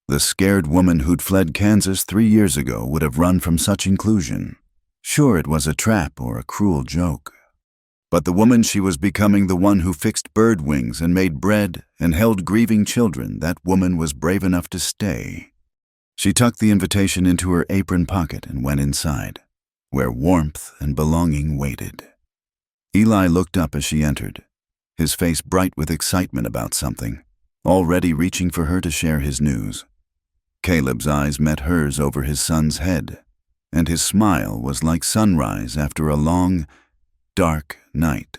The scared woman who'd fled Kansas 3 years ago would have run from such inclusion. Sure, it was a trap or a cruel joke. But the woman she was becoming, the one who fixed bird wings and made bread and held grieving children, that woman was brave enough to stay. She tucked the invitation into her apron pocket and went inside, where warmth and belonging waited. Eli looked up as she entered, his face bright with excitement about something, already reaching for her to share his news. Caleb's eyes met hers over his son's head, and his smile was like sunrise after a long, dark night.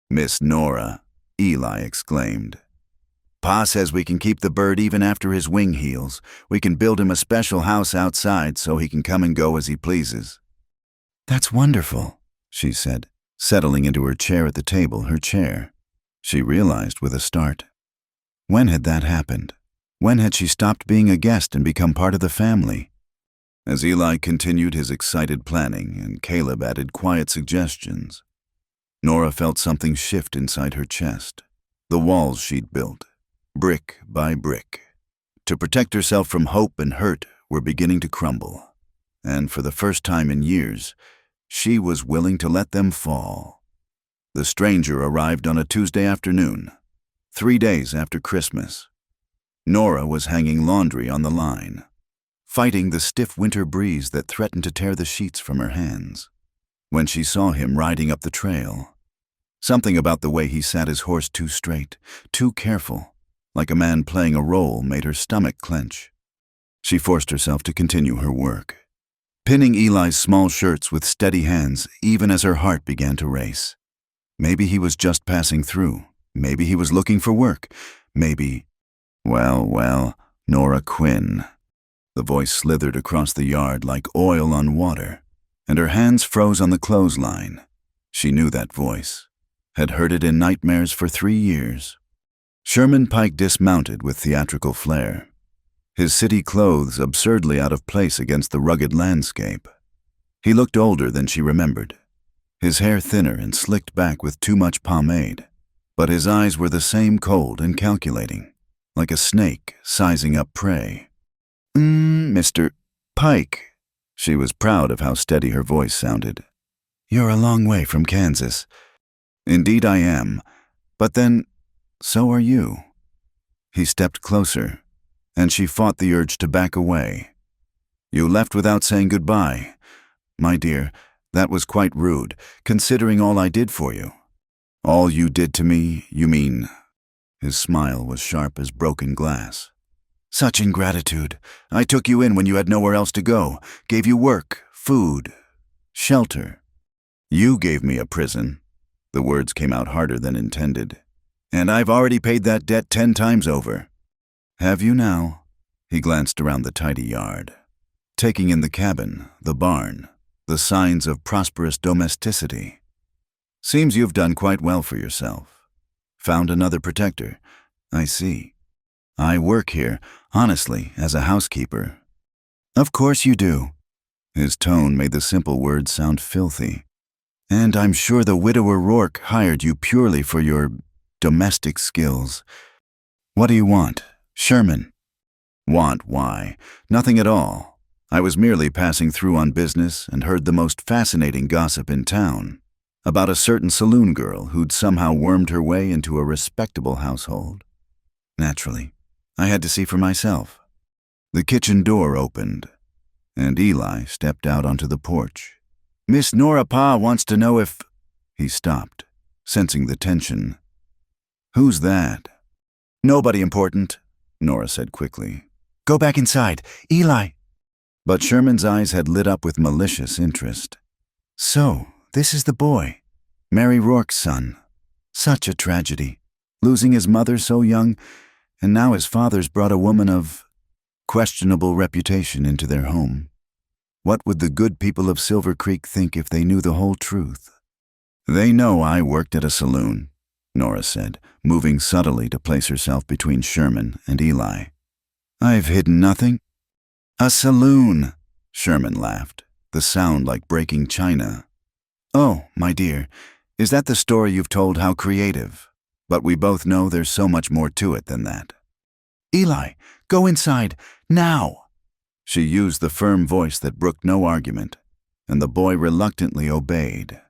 "Miss Nora," Eli exclaimed. "Pa says we can keep the bird even after his wing heals. We can build him a special house outside so he can come and go as he pleases." "That's wonderful," she said, settling into her chair at the table, her chair. She realized with a start. When had that happened? When had she stopped being a guest and become part of the family? As Eli continued his excited planning and Caleb added quiet suggestions, Nora felt something shift inside her chest. The walls she'd built, brick by brick, to protect herself from hope and hurt, were beginning to crumble. And for the first time in years, she was willing to let them fall. The stranger arrived on a Tuesday afternoon, 3 days after Christmas. Nora was hanging laundry on the line, fighting the stiff winter breeze that threatened to tear the sheets from her hands, when she saw him riding up the trail. Something about the way he sat his horse too straight, too careful, like a man playing a role, made her stomach clench. She forced herself to continue her work, pinning Eli's small shirts with steady hands even as her heart began to race. Maybe he was just passing through. Maybe he was looking for work. Maybe... Well, Nora Quinn. The voice slithered across the yard like oil on water, and her hands froze on the clothesline. She knew that voice, had heard it in nightmares for 3 years. Sherman Pike dismounted with theatrical flair, his city clothes absurdly out of place against the rugged landscape. He looked older than she remembered, his hair thinner and slicked back with too much pomade, but his eyes were the same, cold and calculating, like a snake sizing up prey. Mr. Pike." She was proud of how steady her voice sounded. "You're a long way from Kansas." "Indeed I am, but then, so are you." He stepped closer, and she fought the urge to back away. "You left without saying goodbye. My dear, that was quite rude, considering all I did for you." "All you did to me, you mean?" His smile was sharp as broken glass. "Such ingratitude. I took you in when you had nowhere else to go, gave you work, food, shelter. You gave me a prison." The words came out harder than intended. "And I've already paid that debt 10 times over." "Have you now?" He glanced around the tidy yard, taking in the cabin, the barn, the signs of prosperous domesticity. "Seems you've done quite well for yourself. Found another protector. I see. I work here, honestly, as a housekeeper." "Of course you do." His tone made the simple words sound filthy. "And I'm sure the widower Rourke hired you purely for your domestic skills. What do you want, Sherman?" "Want, why? Nothing at all. I was merely passing through on business and heard the most fascinating gossip in town about a certain saloon girl who'd somehow wormed her way into a respectable household. Naturally, I had to see for myself." The kitchen door opened, and Eli stepped out onto the porch. "Miss Nora Pa wants to know if—" He stopped, sensing the tension. "Who's that?" "Nobody important," Nora said quickly. "Go back inside. Eli." But Sherman's eyes had lit up with malicious interest. "So, this is the boy, Mary Rourke's son. Such a tragedy, losing his mother so young, and now his father's brought a woman of—" questionable reputation into their home. What would the good people of Silver Creek think if they knew the whole truth? They know I worked at a saloon, Nora said, moving subtly to place herself between Sherman and Eli. I've hidden nothing. A saloon, Sherman laughed, the sound like breaking china. Oh, my dear, is that the story you've told? How creative. But we both know there's so much more to it than that. Eli, go inside, now! She used the firm voice that brooked no argument, and the boy reluctantly obeyed,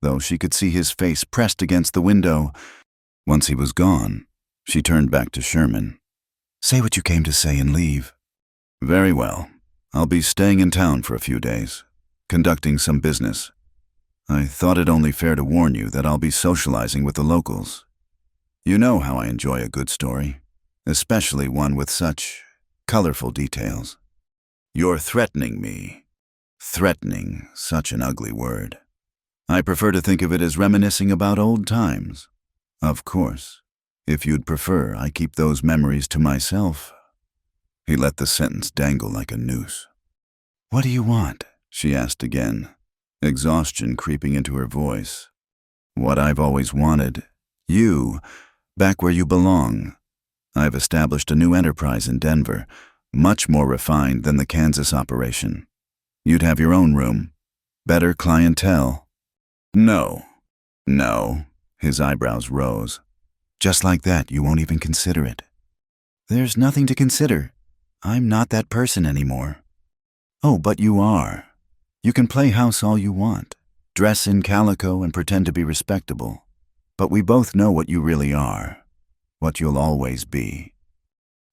though she could see his face pressed against the window. Once he was gone, she turned back to Sherman. Say what you came to say and leave. Very well. I'll be staying in town for a few days, conducting some business. I thought it only fair to warn you that I'll be socializing with the locals. You know how I enjoy a good story, especially one with such colorful details. You're threatening me. Threatening, such an ugly word. I prefer to think of it as reminiscing about old times. Of course, if you'd prefer, I keep those memories to myself. He let the sentence dangle like a noose. What do you want? She asked again, exhaustion creeping into her voice. What I've always wanted. You, back where you belong. I've established a new enterprise in Denver, much more refined than the Kansas operation. You'd have your own room, better clientele. No. His eyebrows rose. Just like that, you won't even consider it. There's nothing to consider. I'm not that person anymore. Oh, but you are. You can play house all you want, dress in calico and pretend to be respectable. But we both know what you really are, what you'll always be.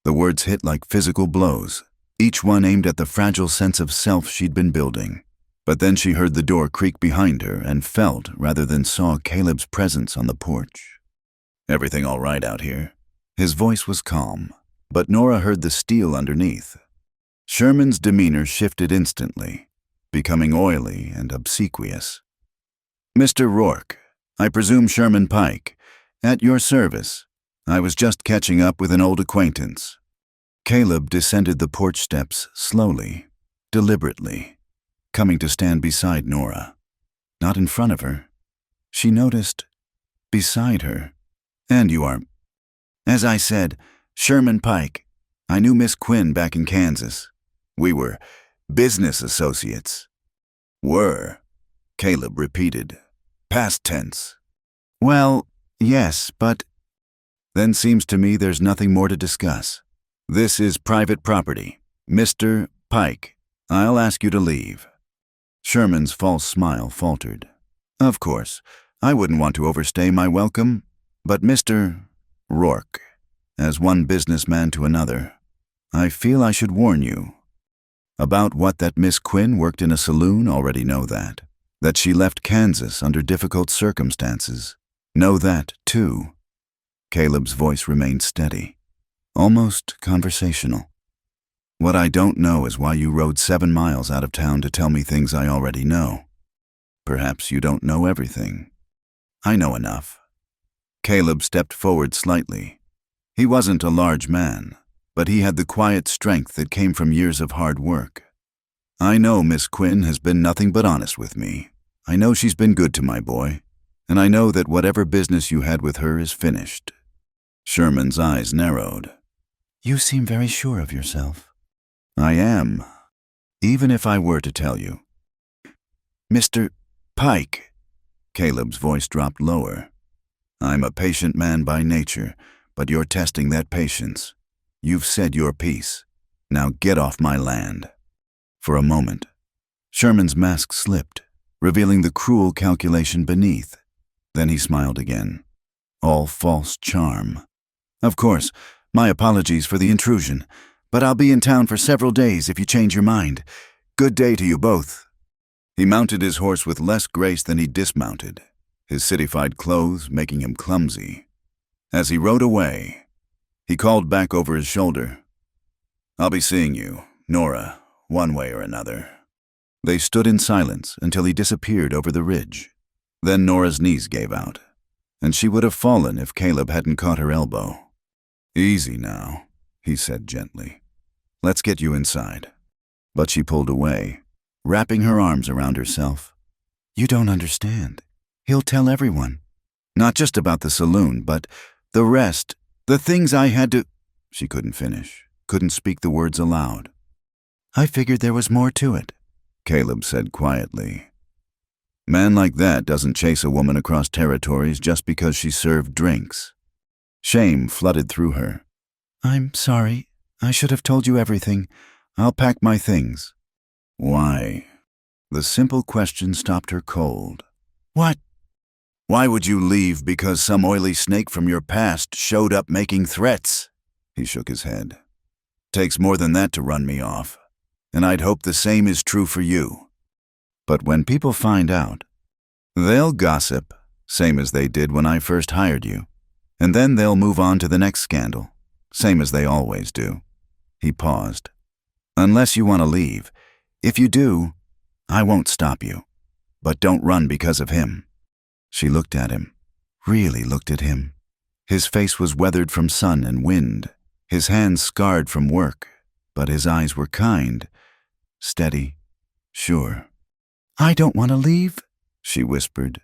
The words hit like physical blows, each one aimed at the fragile sense of self she'd been building. But then she heard the door creak behind her and felt, rather than saw, Caleb's presence on the porch. Everything all right out here? His voice was calm, but Nora heard the steel underneath. Sherman's demeanor shifted instantly, becoming oily and obsequious. Mr. Rourke, I presume Sherman Pike, at your service. I was just catching up with an old acquaintance. Caleb descended the porch steps slowly, deliberately, coming to stand beside Nora. Not in front of her. She noticed, beside her. And you are, as I said, Sherman Pike. I knew Miss Quinn back in Kansas. We were business associates. Were, Caleb repeated, past tense. Well, yes, but... Then seems to me there's nothing more to discuss. This is private property. Mr. Pike, I'll ask you to leave. Sherman's false smile faltered. Of course, I wouldn't want to overstay my welcome, but Mr. Rourke, as one businessman to another, I feel I should warn you. About what that Miss Quinn worked in a saloon, already know that. That she left Kansas under difficult circumstances. Know that, too. Caleb's voice remained steady, almost conversational. What I don't know is why you rode 7 miles out of town to tell me things I already know. Perhaps you don't know everything. I know enough. Caleb stepped forward slightly. He wasn't a large man, but he had the quiet strength that came from years of hard work. I know Miss Quinn has been nothing but honest with me. I know she's been good to my boy, and I know that whatever business you had with her is finished. Sherman's eyes narrowed. You seem very sure of yourself. I am, even if I were to tell you. Mr. Pike, Caleb's voice dropped lower. I'm a patient man by nature, but you're testing that patience. You've said your piece. Now get off my land. For a moment, Sherman's mask slipped, revealing the cruel calculation beneath. Then he smiled again. All false charm. Of course, my apologies for the intrusion, but I'll be in town for several days if you change your mind. Good day to you both. He mounted his horse with less grace than he dismounted, his cityfied clothes making him clumsy. As he rode away, he called back over his shoulder, I'll be seeing you, Nora, one way or another. They stood in silence until he disappeared over the ridge. Then Nora's knees gave out, and she would have fallen if Caleb hadn't caught her elbow. Easy now, he said gently. Let's get you inside." But she pulled away, wrapping her arms around herself. "You don't understand. He'll tell everyone. Not just about the saloon, but the rest, the things I had to—" She couldn't finish, couldn't speak the words aloud. "I figured there was more to it," Caleb said quietly. Man like that doesn't chase a woman across territories just because she served drinks. Shame flooded through her. "I'm sorry. I should have told you everything. I'll pack my things." "Why?" The simple question stopped her cold. "What? Why would you leave because some oily snake from your past showed up making threats?" He shook his head. "Takes more than that to run me off, and I'd hope the same is true for you. But when people find out, they'll gossip, same as they did when I first hired you, and then they'll move on to the next scandal, same as they always do." He paused. "Unless you want to leave. If you do, I won't stop you. But don't run because of him." She looked at him, really looked at him. His face was weathered from sun and wind, his hands scarred from work, but his eyes were kind, steady, sure. "I don't want to leave," she whispered.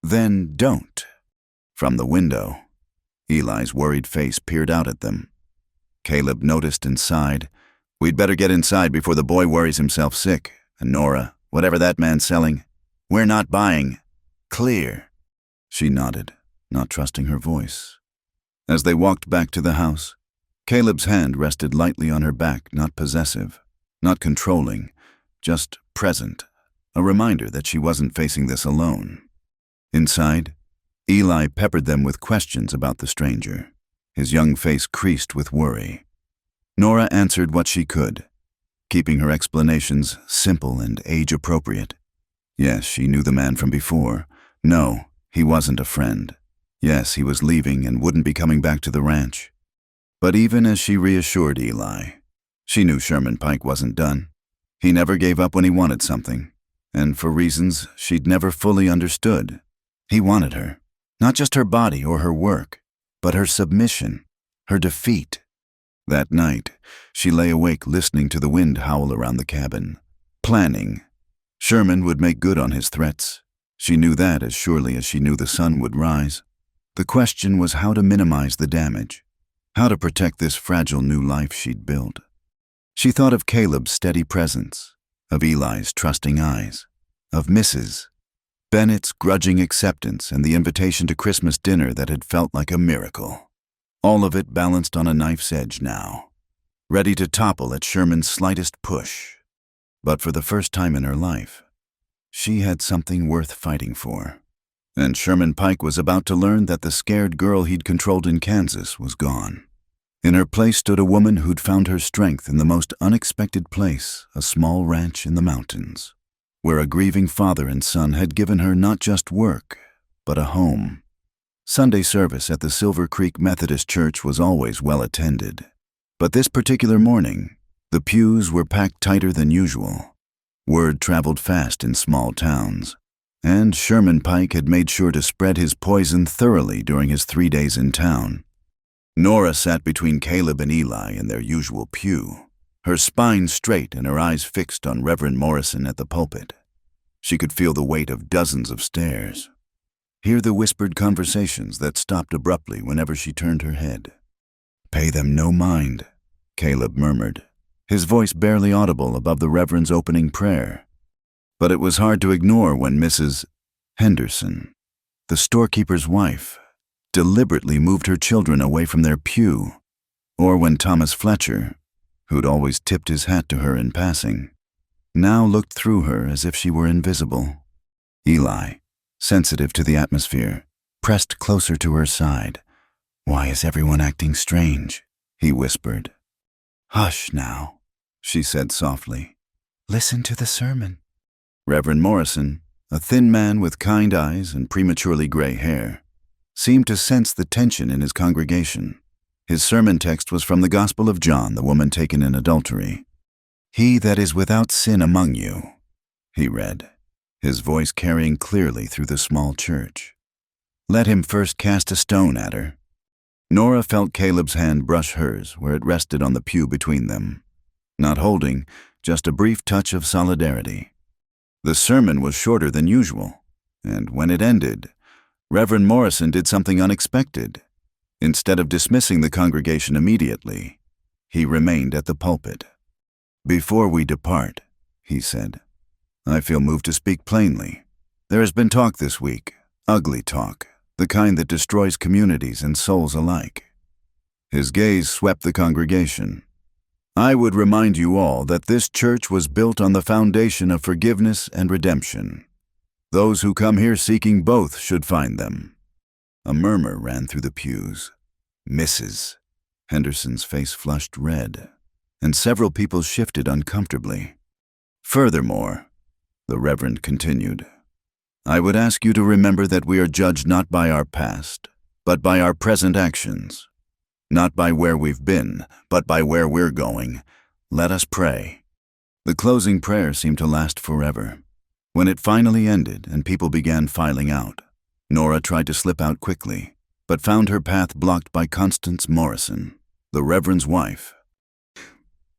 "Then don't." From the window, Eli's worried face peered out at them. Caleb noticed and sighed. "We'd better get inside before the boy worries himself sick. And Nora, whatever that man's selling, we're not buying. Clear." She nodded, not trusting her voice. As they walked back to the house, Caleb's hand rested lightly on her back, not possessive, not controlling, just present, a reminder that she wasn't facing this alone. Inside, Eli peppered them with questions about the stranger, his young face creased with worry. Nora answered what she could, keeping her explanations simple and age-appropriate. Yes, she knew the man from before. No, he wasn't a friend. Yes, he was leaving and wouldn't be coming back to the ranch. But even as she reassured Eli, she knew Sherman Pike wasn't done. He never gave up when he wanted something, and for reasons she'd never fully understood. He wanted her, not just her body or her work, but her submission, her defeat. That night, she lay awake listening to the wind howl around the cabin, planning. Sherman would make good on his threats. She knew that as surely as she knew the sun would rise. The question was how to minimize the damage, how to protect this fragile new life she'd built. She thought of Caleb's steady presence, of Eli's trusting eyes, of Mrs. Bennett's grudging acceptance and the invitation to Christmas dinner that had felt like a miracle. All of it balanced on a knife's edge now, ready to topple at Sherman's slightest push. But for the first time in her life, she had something worth fighting for. And Sherman Pike was about to learn that the scared girl he'd controlled in Kansas was gone. In her place stood a woman who'd found her strength in the most unexpected place, a small ranch in the mountains, where a grieving father and son had given her not just work, but a home. Sunday service at the Silver Creek Methodist Church was always well attended, but this particular morning, the pews were packed tighter than usual. Word traveled fast in small towns, and Sherman Pike had made sure to spread his poison thoroughly during his 3 days in town. Nora sat between Caleb and Eli in their usual pew, her spine straight and her eyes fixed on Reverend Morrison at the pulpit. She could feel the weight of dozens of stares, hear the whispered conversations that stopped abruptly whenever she turned her head. "Pay them no mind," Caleb murmured, his voice barely audible above the Reverend's opening prayer. But it was hard to ignore when Mrs. Henderson, the storekeeper's wife, deliberately moved her children away from their pew, or when Thomas Fletcher, who'd always tipped his hat to her in passing, now looked through her as if she were invisible. Eli, sensitive to the atmosphere, pressed closer to her side. "Why is everyone acting strange?" he whispered. "Hush now," she said softly. "Listen to the sermon." Reverend Morrison, a thin man with kind eyes and prematurely gray hair, seemed to sense the tension in his congregation. His sermon text was from the Gospel of John, the woman taken in adultery. "He that is without sin among you," he read, his voice carrying clearly through the small church. "Let him first cast a stone at her." Nora felt Caleb's hand brush hers where it rested on the pew between them. Not holding, just a brief touch of solidarity. The sermon was shorter than usual, and when it ended, Reverend Morrison did something unexpected. Instead of dismissing the congregation immediately, he remained at the pulpit. "Before we depart," he said, "I feel moved to speak plainly. There has been talk this week, ugly talk, the kind that destroys communities and souls alike." His gaze swept the congregation. "I would remind you all that this church was built on the foundation of forgiveness and redemption. Those who come here seeking both should find them." A murmur ran through the pews. "Mrs." Henderson's face flushed red, and several people shifted uncomfortably. "Furthermore," the Reverend continued, "I would ask you to remember that we are judged not by our past, but by our present actions. Not by where we've been, but by where we're going. Let us pray." The closing prayer seemed to last forever. When it finally ended and people began filing out, Nora tried to slip out quickly, but found her path blocked by Constance Morrison, the Reverend's wife.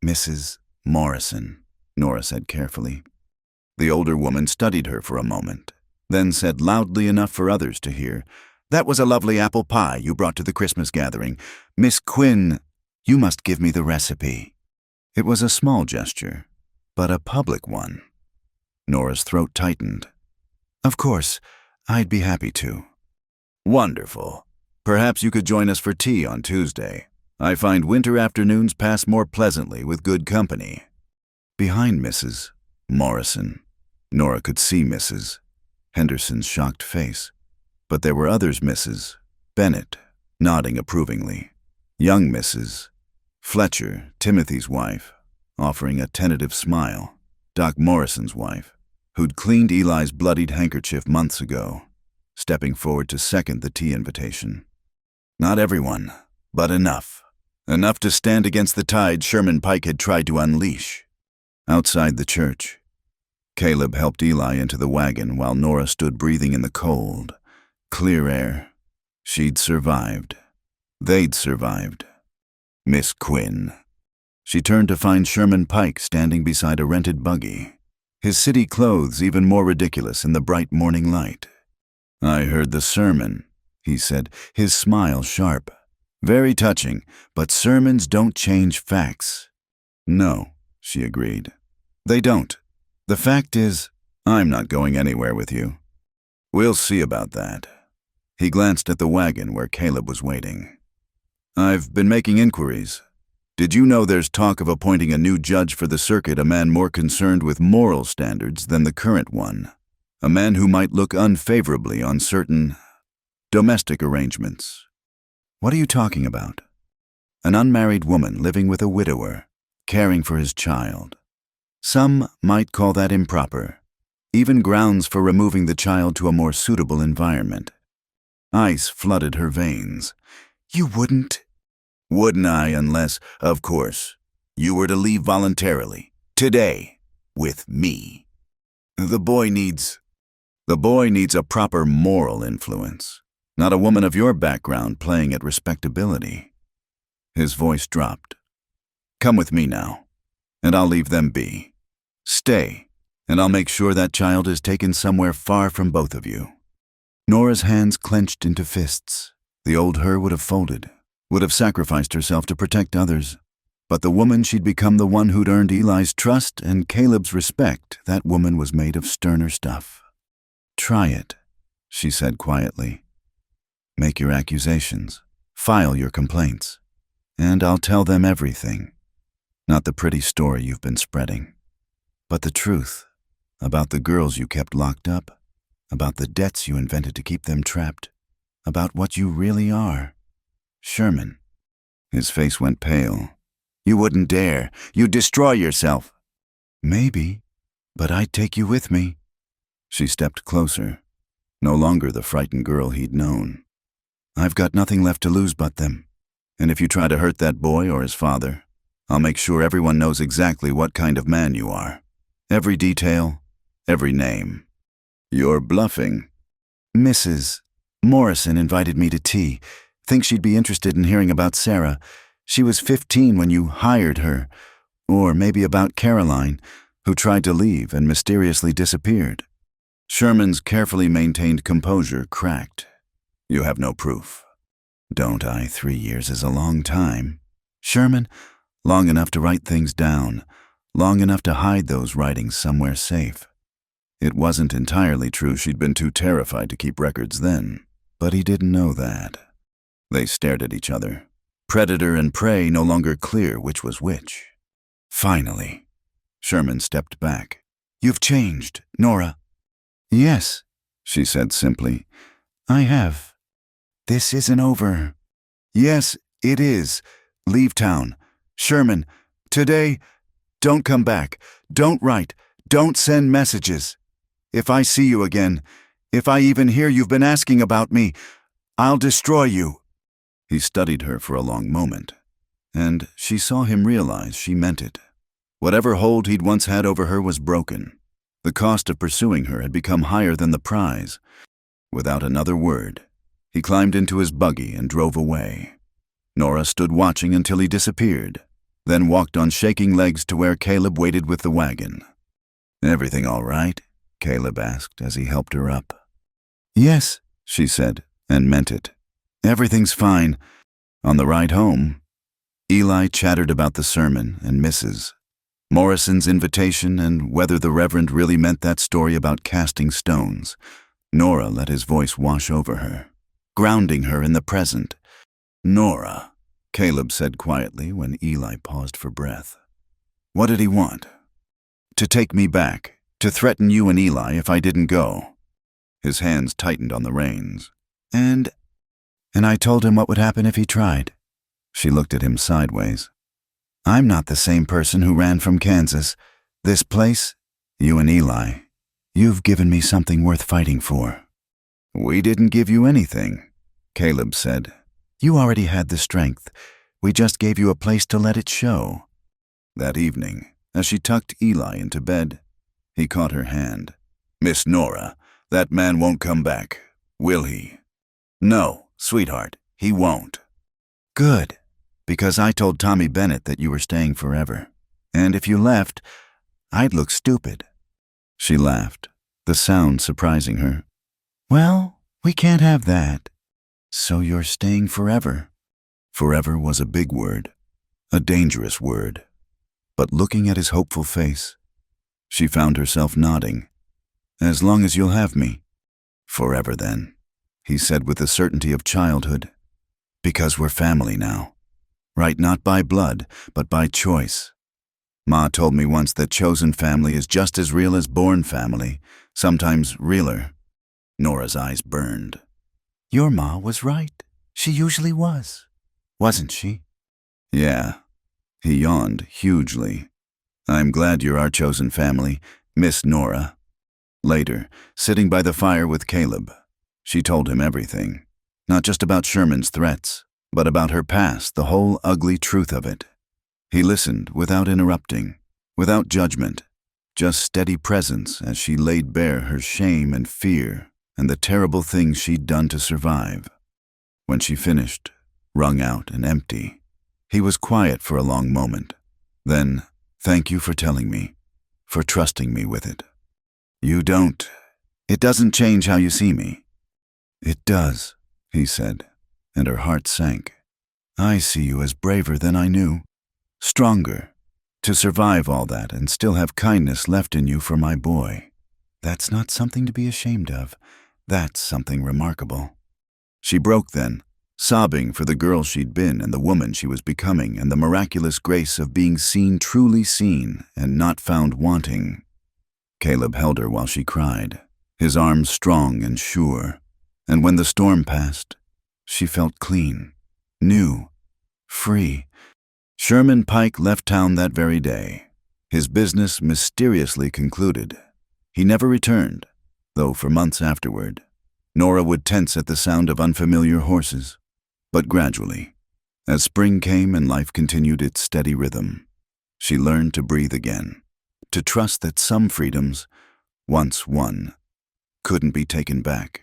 "Mrs. Morrison," Nora said carefully. The older woman studied her for a moment, then said loudly enough for others to hear, "That was a lovely apple pie you brought to the Christmas gathering. Miss Quinn, you must give me the recipe." It was a small gesture, but a public one. Nora's throat tightened. "Of course, I'd be happy to." "Wonderful. Perhaps you could join us for tea on Tuesday. I find winter afternoons pass more pleasantly with good company." Behind Mrs. Morrison, Nora could see Mrs. Henderson's shocked face, but there were others, Mrs. Bennett, nodding approvingly. Young Mrs. Fletcher, Timothy's wife, offering a tentative smile. Doc Morrison's wife, who'd cleaned Eli's bloodied handkerchief months ago, stepping forward to second the tea invitation. Not everyone, but enough. Enough to stand against the tide Sherman Pike had tried to unleash. Outside the church, Caleb helped Eli into the wagon while Nora stood breathing in the cold, clear air. She'd survived. They'd survived. Miss Quinn. She turned to find Sherman Pike standing beside a rented buggy, his city clothes even more ridiculous in the bright morning light. "I heard the sermon," he said, his smile sharp. "Very touching, but sermons don't change facts." "No," she agreed. "They don't. The fact is, I'm not going anywhere with you." "We'll see about that." He glanced at the wagon where Caleb was waiting. "I've been making inquiries. Did you know there's talk of appointing a new judge for the circuit, a man more concerned with moral standards than the current one? A man who might look unfavorably on certain domestic arrangements." "What are you talking about?" "An unmarried woman living with a widower, caring for his child. Some might call that improper, even grounds for removing the child to a more suitable environment." Ice flooded her veins. "You wouldn't?" "Wouldn't I unless, of course, you were to leave voluntarily, today, with me. The boy needs a proper moral influence, not a woman of your background playing at respectability." His voice dropped. "Come with me now, and I'll leave them be. Stay, and I'll make sure that child is taken somewhere far from both of you." Nora's hands clenched into fists. The old her would have folded, would have sacrificed herself to protect others. But the woman she'd become, the one who'd earned Eli's trust and Caleb's respect, that woman was made of sterner stuff. "Try it," she said quietly. "Make your accusations. File your complaints. And I'll tell them everything. Not the pretty story you've been spreading, but the truth about the girls you kept locked up, about the debts you invented to keep them trapped, about what you really are. Sherman." His face went pale. "You wouldn't dare. You'd destroy yourself." "Maybe, but I'd take you with me." She stepped closer, no longer the frightened girl he'd known. "I've got nothing left to lose but them. And if you try to hurt that boy or his father, I'll make sure everyone knows exactly what kind of man you are. Every detail, every name." "You're bluffing." "Mrs. Morrison invited me to tea. Thinks she'd be interested in hearing about Sarah. She was 15 when you hired her. Or maybe about Caroline, who tried to leave and mysteriously disappeared. Sherman's carefully maintained composure cracked. You have no proof. Don't I? 3 years is a long time. Sherman, long enough to write things down, long enough to hide those writings somewhere safe. It wasn't entirely true she'd been too terrified to keep records then, but he didn't know that. They stared at each other, predator and prey no longer clear which was which. Finally, Sherman stepped back. You've changed, Nora. Yes, she said simply. I have. This isn't over. Yes, it is. Leave town. Sherman, today, don't come back. Don't write. Don't send messages. If I see you again, if I even hear you've been asking about me, I'll destroy you. He studied her for a long moment, and she saw him realize she meant it. Whatever hold he'd once had over her was broken. The cost of pursuing her had become higher than the prize. Without another word, he climbed into his buggy and drove away. Nora stood watching until he disappeared, then walked on shaking legs to where Caleb waited with the wagon. Everything all right? Caleb asked as he helped her up. Yes, she said, and meant it. Everything's fine. On the ride home, Eli chattered about the sermon and Mrs. Morrison's invitation and whether the Reverend really meant that story about casting stones. Nora let his voice wash over her, grounding her in the present. Nora, Caleb said quietly when Eli paused for breath. What did he want? To take me back, to threaten you and Eli if I didn't go. His hands tightened on the reins. And I told him what would happen if he tried. She looked at him sideways. I'm not the same person who ran from Kansas. This place, you and Eli, you've given me something worth fighting for. We didn't give you anything, Caleb said. You already had the strength. We just gave you a place to let it show. That evening, as she tucked Eli into bed, he caught her hand. Miss Nora, that man won't come back, will he? No, sweetheart, he won't. Good, because I told Tommy Bennett that you were staying forever. And if you left, I'd look stupid. She laughed, the sound surprising her. Well, we can't have that. So you're staying forever. Forever was a big word, a dangerous word. But looking at his hopeful face, she found herself nodding. As long as you'll have me. Forever then, he said with the certainty of childhood. Because we're family now. Right, not by blood, but by choice. Ma told me once that chosen family is just as real as born family, sometimes realer. Nora's eyes burned. Your ma was right. She usually was. Wasn't she? Yeah. He yawned hugely. I'm glad you're our chosen family, Miss Nora. Later, sitting by the fire with Caleb, she told him everything. Not just about Sherman's threats, but about her past, the whole ugly truth of it. He listened without interrupting, without judgment, just steady presence as she laid bare her shame and fear and the terrible things she'd done to survive. When she finished, wrung out and empty, he was quiet for a long moment. Then, thank you for telling me, for trusting me with it. It doesn't change how you see me. It does, he said, and her heart sank. I see you as braver than I knew, stronger, to survive all that and still have kindness left in you for my boy. That's not something to be ashamed of. That's something remarkable. She broke then, sobbing for the girl she'd been and the woman she was becoming and the miraculous grace of being seen truly seen and not found wanting. Caleb held her while she cried, his arms strong and sure, and when the storm passed, she felt clean, new, free. Sherman Pike left town that very day. His business mysteriously concluded. He never returned, though for months afterward, Nora would tense at the sound of unfamiliar horses. But gradually, as spring came and life continued its steady rhythm, she learned to breathe again, to trust that some freedoms, once won, couldn't be taken back.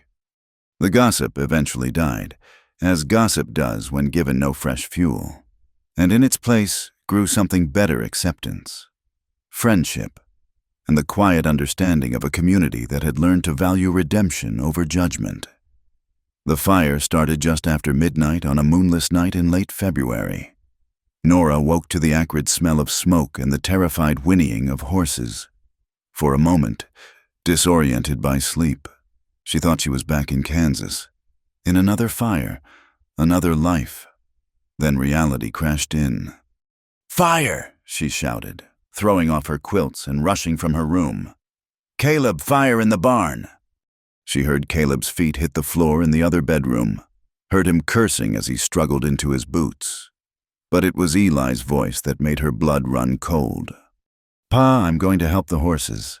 The gossip eventually died, as gossip does when given no fresh fuel, and in its place grew something better: acceptance, friendship, and the quiet understanding of a community that had learned to value redemption over judgment. The fire started just after midnight on a moonless night in late February. Nora woke to the acrid smell of smoke and the terrified whinnying of horses. For a moment, disoriented by sleep, she thought she was back in Kansas, in another fire, another life. Then reality crashed in. "Fire!" she shouted, throwing off her quilts and rushing from her room. "Caleb, fire in the barn!" She heard Caleb's feet hit the floor in the other bedroom, heard him cursing as he struggled into his boots. But it was Eli's voice that made her blood run cold. "Pa, I'm going to help the horses."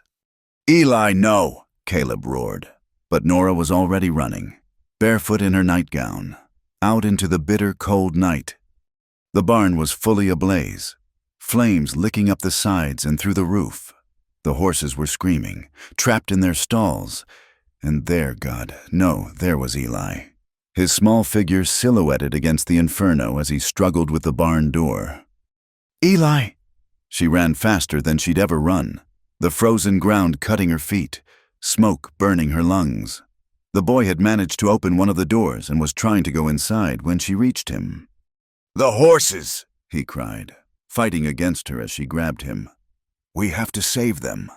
"Eli, no!" Caleb roared. But Nora was already running, barefoot in her nightgown, out into the bitter, cold night. The barn was fully ablaze, flames licking up the sides and through the roof. The horses were screaming, trapped in their stalls. And there was Eli, his small figure silhouetted against the inferno as he struggled with the barn door. "Eli!" She ran faster than she'd ever run, the frozen ground cutting her feet, smoke burning her lungs. The boy had managed to open one of the doors and was trying to go inside when she reached him. "The horses!" he cried, fighting against her as she grabbed him. "We have to save them."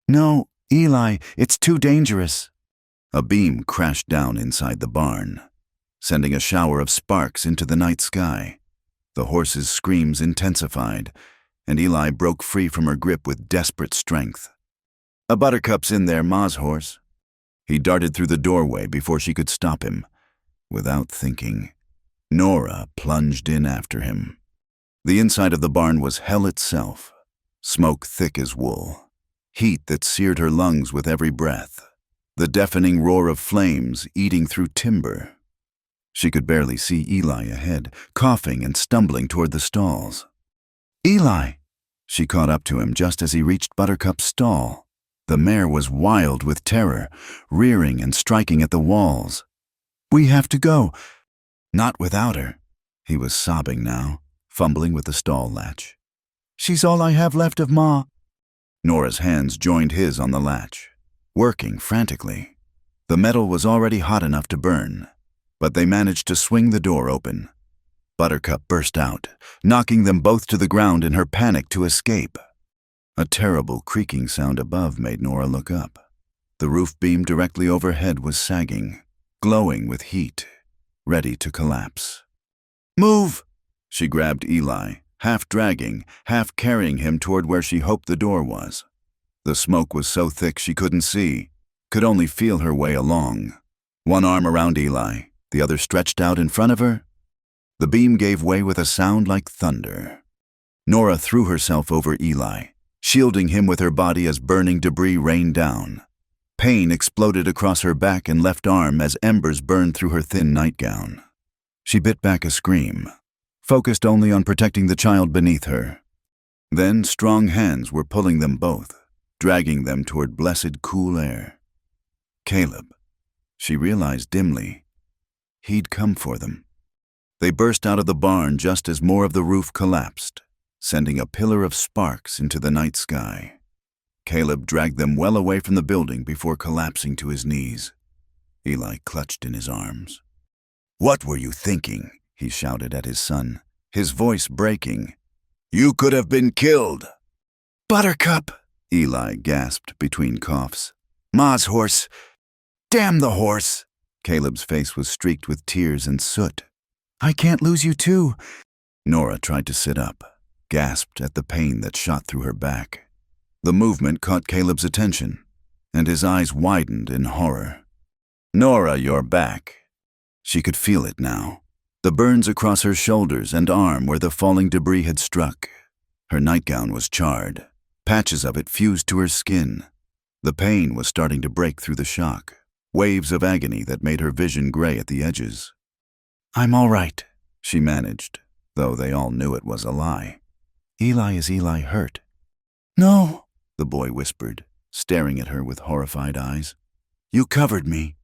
"No, Eli, it's too dangerous." A beam crashed down inside the barn, sending a shower of sparks into the night sky. The horses' screams intensified, and Eli broke free from her grip with desperate strength. "A Buttercup's in there, Ma's horse." He darted through the doorway before she could stop him. Without thinking, Nora plunged in after him. The inside of the barn was hell itself, smoke thick as wool, heat that seared her lungs with every breath, the deafening roar of flames eating through timber. She could barely see Eli ahead, coughing and stumbling toward the stalls. "Eli!" She caught up to him just as he reached Buttercup's stall. The mare was wild with terror, rearing and striking at the walls. "We have to go." "Not without her." He was sobbing now, fumbling with the stall latch. "She's all I have left of Ma." Nora's hands joined his on the latch, working frantically. The metal was already hot enough to burn, but they managed to swing the door open. Buttercup burst out, knocking them both to the ground in her panic to escape. A terrible creaking sound above made Nora look up. The roof beam directly overhead was sagging, glowing with heat, ready to collapse. "Move!" She grabbed Eli, half dragging, half carrying him toward where she hoped the door was. The smoke was so thick she couldn't see, could only feel her way along. One arm around Eli, the other stretched out in front of her. The beam gave way with a sound like thunder. Nora threw herself over Eli, shielding him with her body as burning debris rained down. Pain exploded across her back and left arm as embers burned through her thin nightgown. She bit back a scream, focused only on protecting the child beneath her. Then strong hands were pulling them both, dragging them toward blessed cool air. Caleb, she realized dimly, he'd come for them. They burst out of the barn just as more of the roof collapsed, sending a pillar of sparks into the night sky. Caleb dragged them well away from the building before collapsing to his knees. Eli clutched in his arms. "What were you thinking?" he shouted at his son, his voice breaking. "You could have been killed." "Buttercup!" Eli gasped between coughs. "Ma's horse! Damn the horse!" Caleb's face was streaked with tears and soot. "I can't lose you too." Nora tried to sit up, gasped at the pain that shot through her back. The movement caught Caleb's attention, and his eyes widened in horror. "Nora, you're back." She could feel it now, the burns across her shoulders and arm where the falling debris had struck. Her nightgown was charred, patches of it fused to her skin. The pain was starting to break through the shock, waves of agony that made her vision gray at the edges. "I'm all right," she managed, though they all knew it was a lie. Is Eli hurt?" "No," the boy whispered, staring at her with horrified eyes. "You covered me.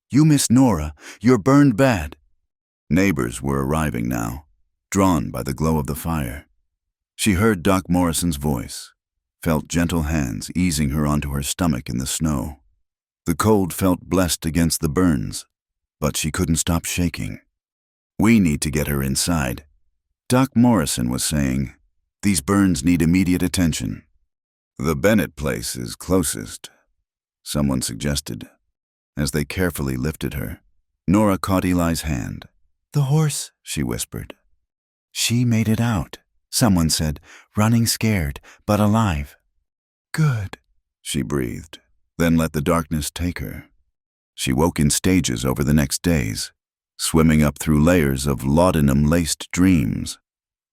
You miss Nora. You're burned bad." Neighbors were arriving now, drawn by the glow of the fire. She heard Doc Morrison's voice, felt gentle hands easing her onto her stomach in the snow. The cold felt blessed against the burns, but she couldn't stop shaking. "We need to get her inside," Doc Morrison was saying. "These burns need immediate attention." "The Bennett place is closest," someone suggested. As they carefully lifted her, Nora caught Eli's hand. "The horse," she whispered. "She made it out," someone said, "running scared, but alive." "Good," she breathed, then let the darkness take her. She woke in stages over the next days, swimming up through layers of laudanum-laced dreams.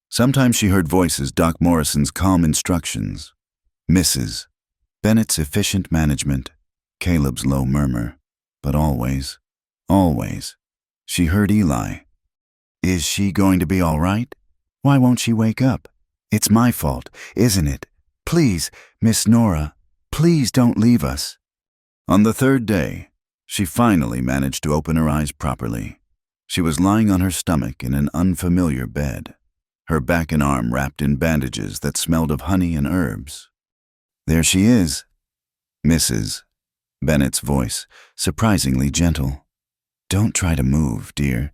Sometimes she heard voices, Doc Morrison's calm instructions, Mrs. Bennett's efficient management, Caleb's low murmur, but always, she heard Eli. "Is she going to be all right? Why won't she wake up? It's my fault, isn't it? Please, Miss Nora, please don't leave us." On the third day, she finally managed to open her eyes properly. She was lying on her stomach in an unfamiliar bed, her back and arm wrapped in bandages that smelled of honey and herbs. "There she is," Mrs. Bennett's voice, surprisingly gentle. "Don't try to move, dear.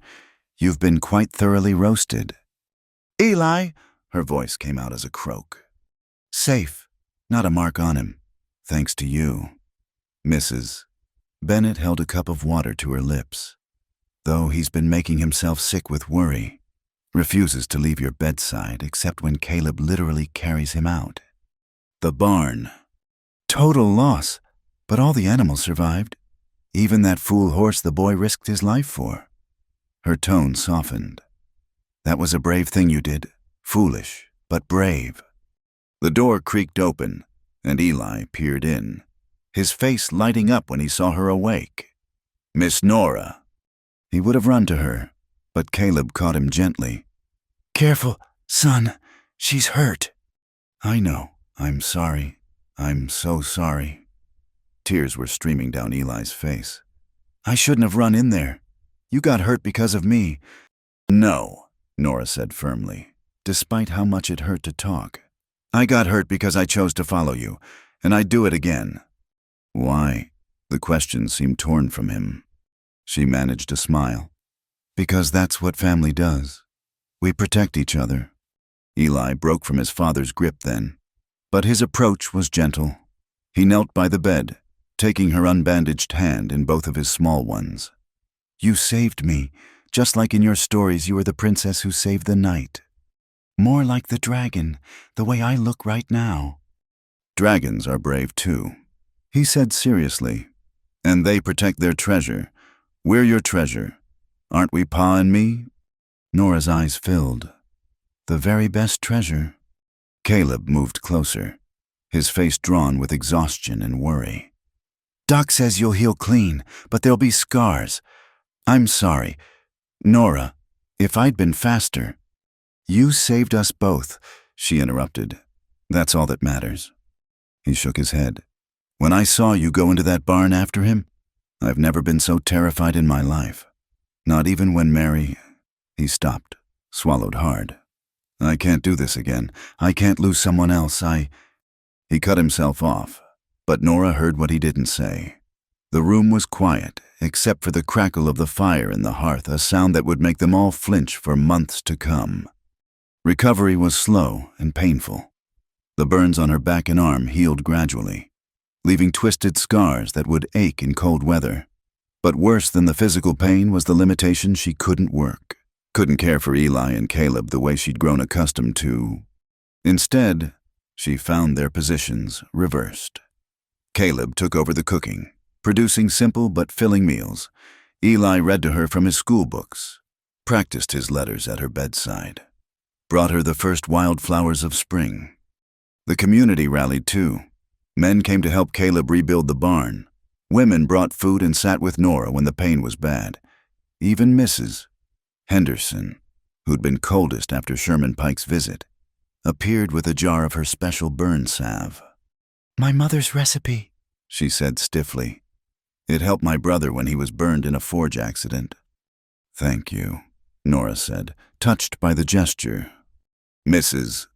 You've been quite thoroughly roasted." "Eli," her voice came out as a croak. "Safe, not a mark on him, thanks to you." Mrs. Bennett held a cup of water to her lips. "Though he's been making himself sick with worry. Refuses to leave your bedside except when Caleb literally carries him out." The barn. Total loss, but all the animals survived. Even that fool horse the boy risked his life for. Her tone softened. "That was a brave thing you did. Foolish, but brave." The door creaked open, and Eli peered in, his face lighting up when he saw her awake. "Miss Nora." He would have run to her, but Caleb caught him gently. "Careful, son. She's hurt." "I know. I'm sorry. I'm so sorry." Tears were streaming down Eli's face. "I shouldn't have run in there. You got hurt because of me." "No," Nora said firmly, despite how much it hurt to talk. "I got hurt because I chose to follow you, and I'd do it again." "Why?" The question seemed torn from him. She managed to smile. "Because that's what family does. We protect each other." Eli broke from his father's grip then, but his approach was gentle. He knelt by the bed, taking her unbandaged hand in both of his small ones. "You saved me, just like in your stories you were the princess who saved the night. More like the dragon, the way I look right now." "Dragons are brave too," he said seriously. "And they protect their treasure. We're your treasure. Aren't we, Pa and me?" Nora's eyes filled. "The very best treasure." Caleb moved closer, his face drawn with exhaustion and worry. "Doc says you'll heal clean, but there'll be scars. I'm sorry. Nora, if I'd been faster." "You saved us both," she interrupted. "That's all that matters." He shook his head. "When I saw you go into that barn after him, I've never been so terrified in my life. Not even when Mary—" He stopped, swallowed hard. "I can't do this again. I can't lose someone else. He cut himself off, but Nora heard what he didn't say. The room was quiet, except for the crackle of the fire in the hearth, a sound that would make them all flinch for months to come. Recovery was slow and painful. The burns on her back and arm healed gradually, leaving twisted scars that would ache in cold weather. But worse than the physical pain was the limitation: she couldn't work, couldn't care for Eli and Caleb the way she'd grown accustomed to. Instead, she found their positions reversed. Caleb took over the cooking, producing simple but filling meals. Eli read to her from his school books, practiced his letters at her bedside, brought her the first wildflowers of spring. The community rallied too. Men came to help Caleb rebuild the barn. Women brought food and sat with Nora when the pain was bad. Even Mrs. Henderson, who'd been coldest after Sherman Pike's visit, appeared with a jar of her special burn salve. "My mother's recipe," she said stiffly. "It helped my brother when he was burned in a forge accident." "Thank you," Nora said, touched by the gesture. Mrs.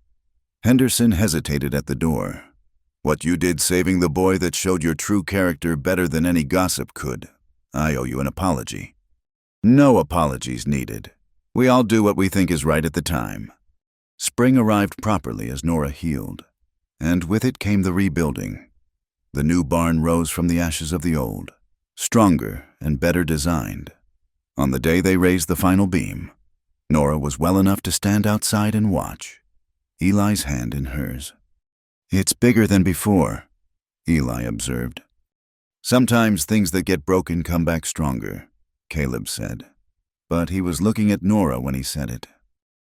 Henderson hesitated at the door. "What you did saving the boy that showed your true character better than any gossip could. I owe you an apology." "No apologies needed. We all do what we think is right at the time." Spring arrived properly as Nora healed, and with it came the rebuilding. The new barn rose from the ashes of the old, stronger and better designed. On the day they raised the final beam, Nora was well enough to stand outside and watch, Eli's hand in hers. "It's bigger than before," Eli observed. "Sometimes things that get broken come back stronger," Caleb said. But he was looking at Nora when he said it.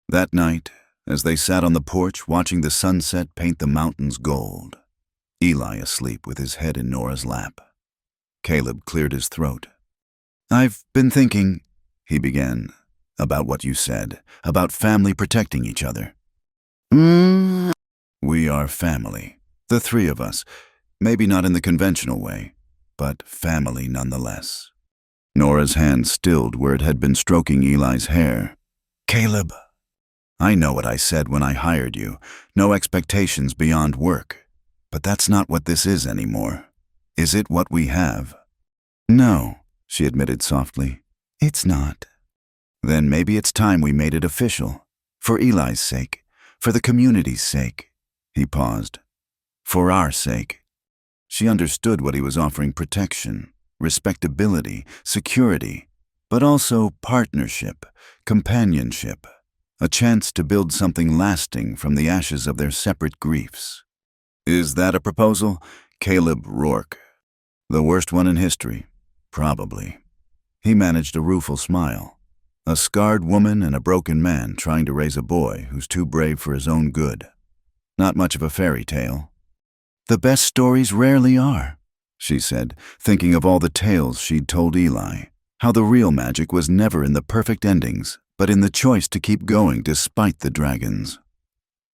That night, as they sat on the porch watching the sunset paint the mountains gold, Eli asleep with his head in Nora's lap, Caleb cleared his throat. "I've been thinking," he began, "about what you said, about family protecting each other." "We are family, the three of us, maybe not in the conventional way, but family nonetheless." Nora's hand stilled where it had been stroking Eli's hair. "Caleb, I know what I said when I hired you, no expectations beyond work, but that's not what this is anymore. Is it what we have?" "No," she admitted softly, "it's not." "Then maybe it's time we made it official, for Eli's sake, for the community's sake." He paused. "For our sake." She understood what he was offering: protection, respectability, security, but also partnership, companionship, a chance to build something lasting from the ashes of their separate griefs. "Is that a proposal?" Caleb Rourke. "The worst one in history, probably." He managed a rueful smile. A scarred woman and a broken man trying to raise a boy who's too brave for his own good. Not much of a fairy tale. "The best stories rarely are," she said, thinking of all the tales she'd told Eli, how the real magic was never in the perfect endings, but in the choice to keep going despite the dragons.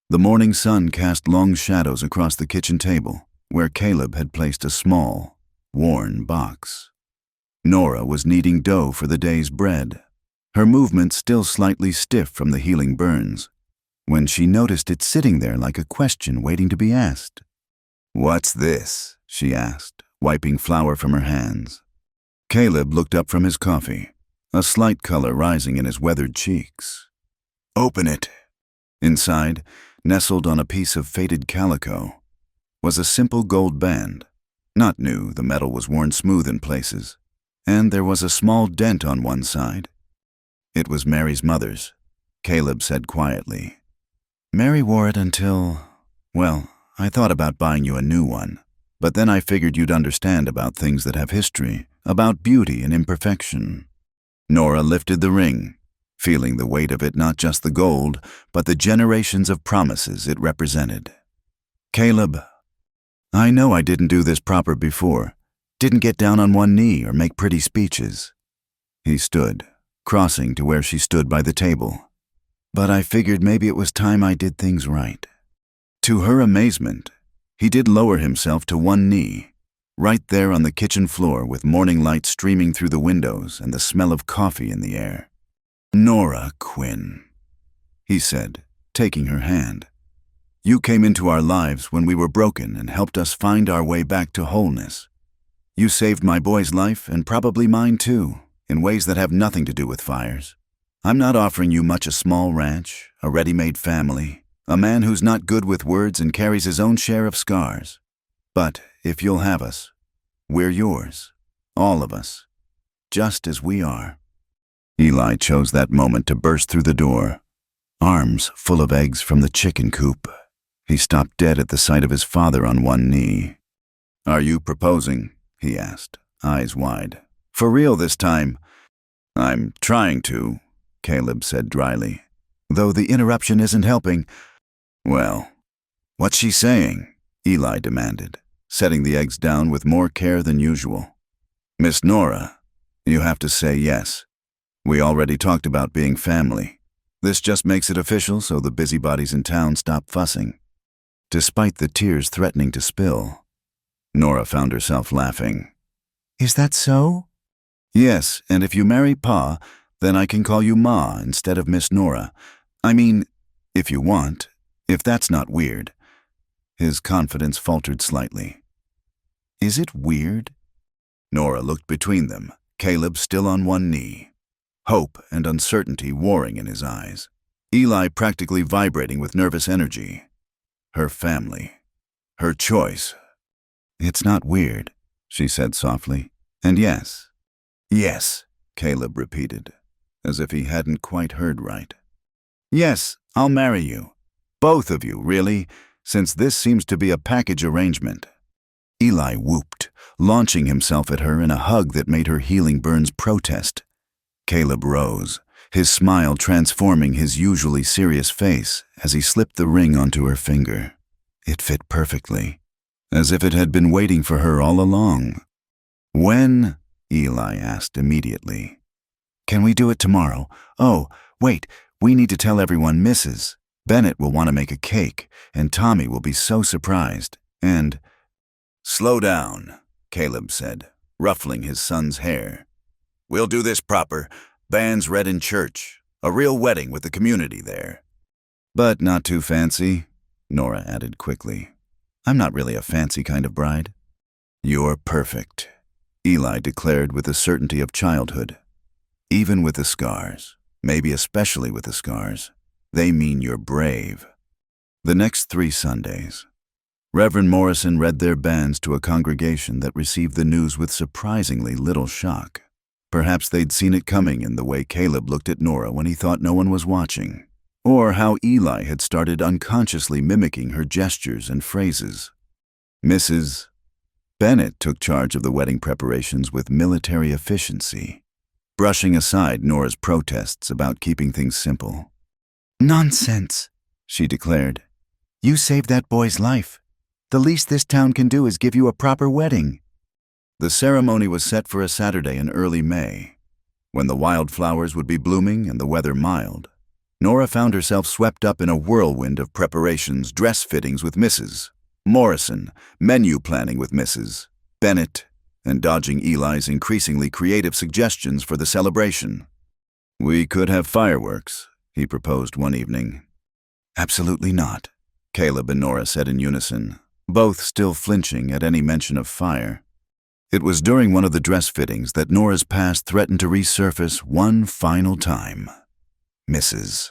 The morning sun cast long shadows across the kitchen table, where Caleb had placed a small, worn box. Nora was kneading dough for the day's bread, her movements still slightly stiff from the healing burns, when she noticed it sitting there like a question waiting to be asked. "What's this?" she asked, wiping flour from her hands. Caleb looked up from his coffee, a slight color rising in his weathered cheeks. "Open it." Inside, nestled on a piece of faded calico, was a simple gold band. Not new, the metal was worn smooth in places, and there was a small dent on one side. It was Mary's mother's, Caleb said quietly. "Mary wore it until, well, I thought about buying you a new one, but then I figured you'd understand about things that have history, about beauty and imperfection." Nora lifted the ring, feeling the weight of it, not just the gold, but the generations of promises it represented. "Caleb, I know I didn't do this proper before, didn't get down on one knee or make pretty speeches." He stood, crossing to where she stood by the table. "But I figured maybe it was time I did things right." To her amazement, he did lower himself to one knee, right there on the kitchen floor with morning light streaming through the windows and the smell of coffee in the air. "Nora Quinn," he said, taking her hand. "You came into our lives when we were broken and helped us find our way back to wholeness. You saved my boy's life and probably mine too, in ways that have nothing to do with fires. I'm not offering you much a small ranch, a ready-made family, a man who's not good with words and carries his own share of scars. But if you'll have us, we're yours, all of us, just as we are." Eli chose that moment to burst through the door, arms full of eggs from the chicken coop. He stopped dead at the sight of his father on one knee. "Are you proposing?" he asked, eyes wide. "For real this time?" "I'm trying to," Caleb said dryly, "though the interruption isn't helping." "Well, what's she saying?" Eli demanded, setting the eggs down with more care than usual. "Miss Nora, you have to say yes. We already talked about being family. This just makes it official so the busybodies in town stop fussing." Despite the tears threatening to spill, Nora found herself laughing. "Is that so?" "Yes, and if you marry Pa, then I can call you Ma instead of Miss Nora. I mean, if you want, If that's not weird. His confidence faltered slightly. Is it weird? Nora looked between them, Caleb still on one knee, hope and uncertainty warring in his eyes, Eli practically vibrating with nervous energy. Her family. Her choice. It's not weird, she said softly. And yes. Yes, Caleb repeated, as if he hadn't quite heard right. Yes, I'll marry you. Both of you, really, since this seems to be a package arrangement. Eli whooped, launching himself at her in a hug that made her healing burns protest. Caleb rose, his smile transforming his usually serious face as he slipped the ring onto her finger. It fit perfectly, as if it had been waiting for her all along. When? Eli asked immediately. Can we do it tomorrow? Oh, wait, we need to tell everyone Mrs. Bennett will want to make a cake, and Tommy will be so surprised, and— Slow down, Caleb said, ruffling his son's hair. We'll do this proper. Bands read in church. A real wedding with the community there. But not too fancy, Nora added quickly. I'm not really a fancy kind of bride. You're perfect, Eli declared with the certainty of childhood. Even with the scars, maybe especially with the scars, they mean you're brave. The next 3 Sundays, Reverend Morrison read their banns to a congregation that received the news with surprisingly little shock. Perhaps they'd seen it coming in the way Caleb looked at Nora when he thought no one was watching, or how Eli had started unconsciously mimicking her gestures and phrases. Mrs. Bennett took charge of the wedding preparations with military efficiency, brushing aside Nora's protests about keeping things simple. Nonsense, she declared. You saved that boy's life. The least this town can do is give you a proper wedding. The ceremony was set for a Saturday in early May, when the wildflowers would be blooming and the weather mild. Nora found herself swept up in a whirlwind of preparations, dress fittings with Mrs. Morrison, menu planning with Mrs. Bennett, and dodging Eli's increasingly creative suggestions for the celebration. We could have fireworks, he proposed one evening. Absolutely not, Caleb and Nora said in unison, both still flinching at any mention of fire. It was during one of the dress fittings that Nora's past threatened to resurface one final time. Mrs.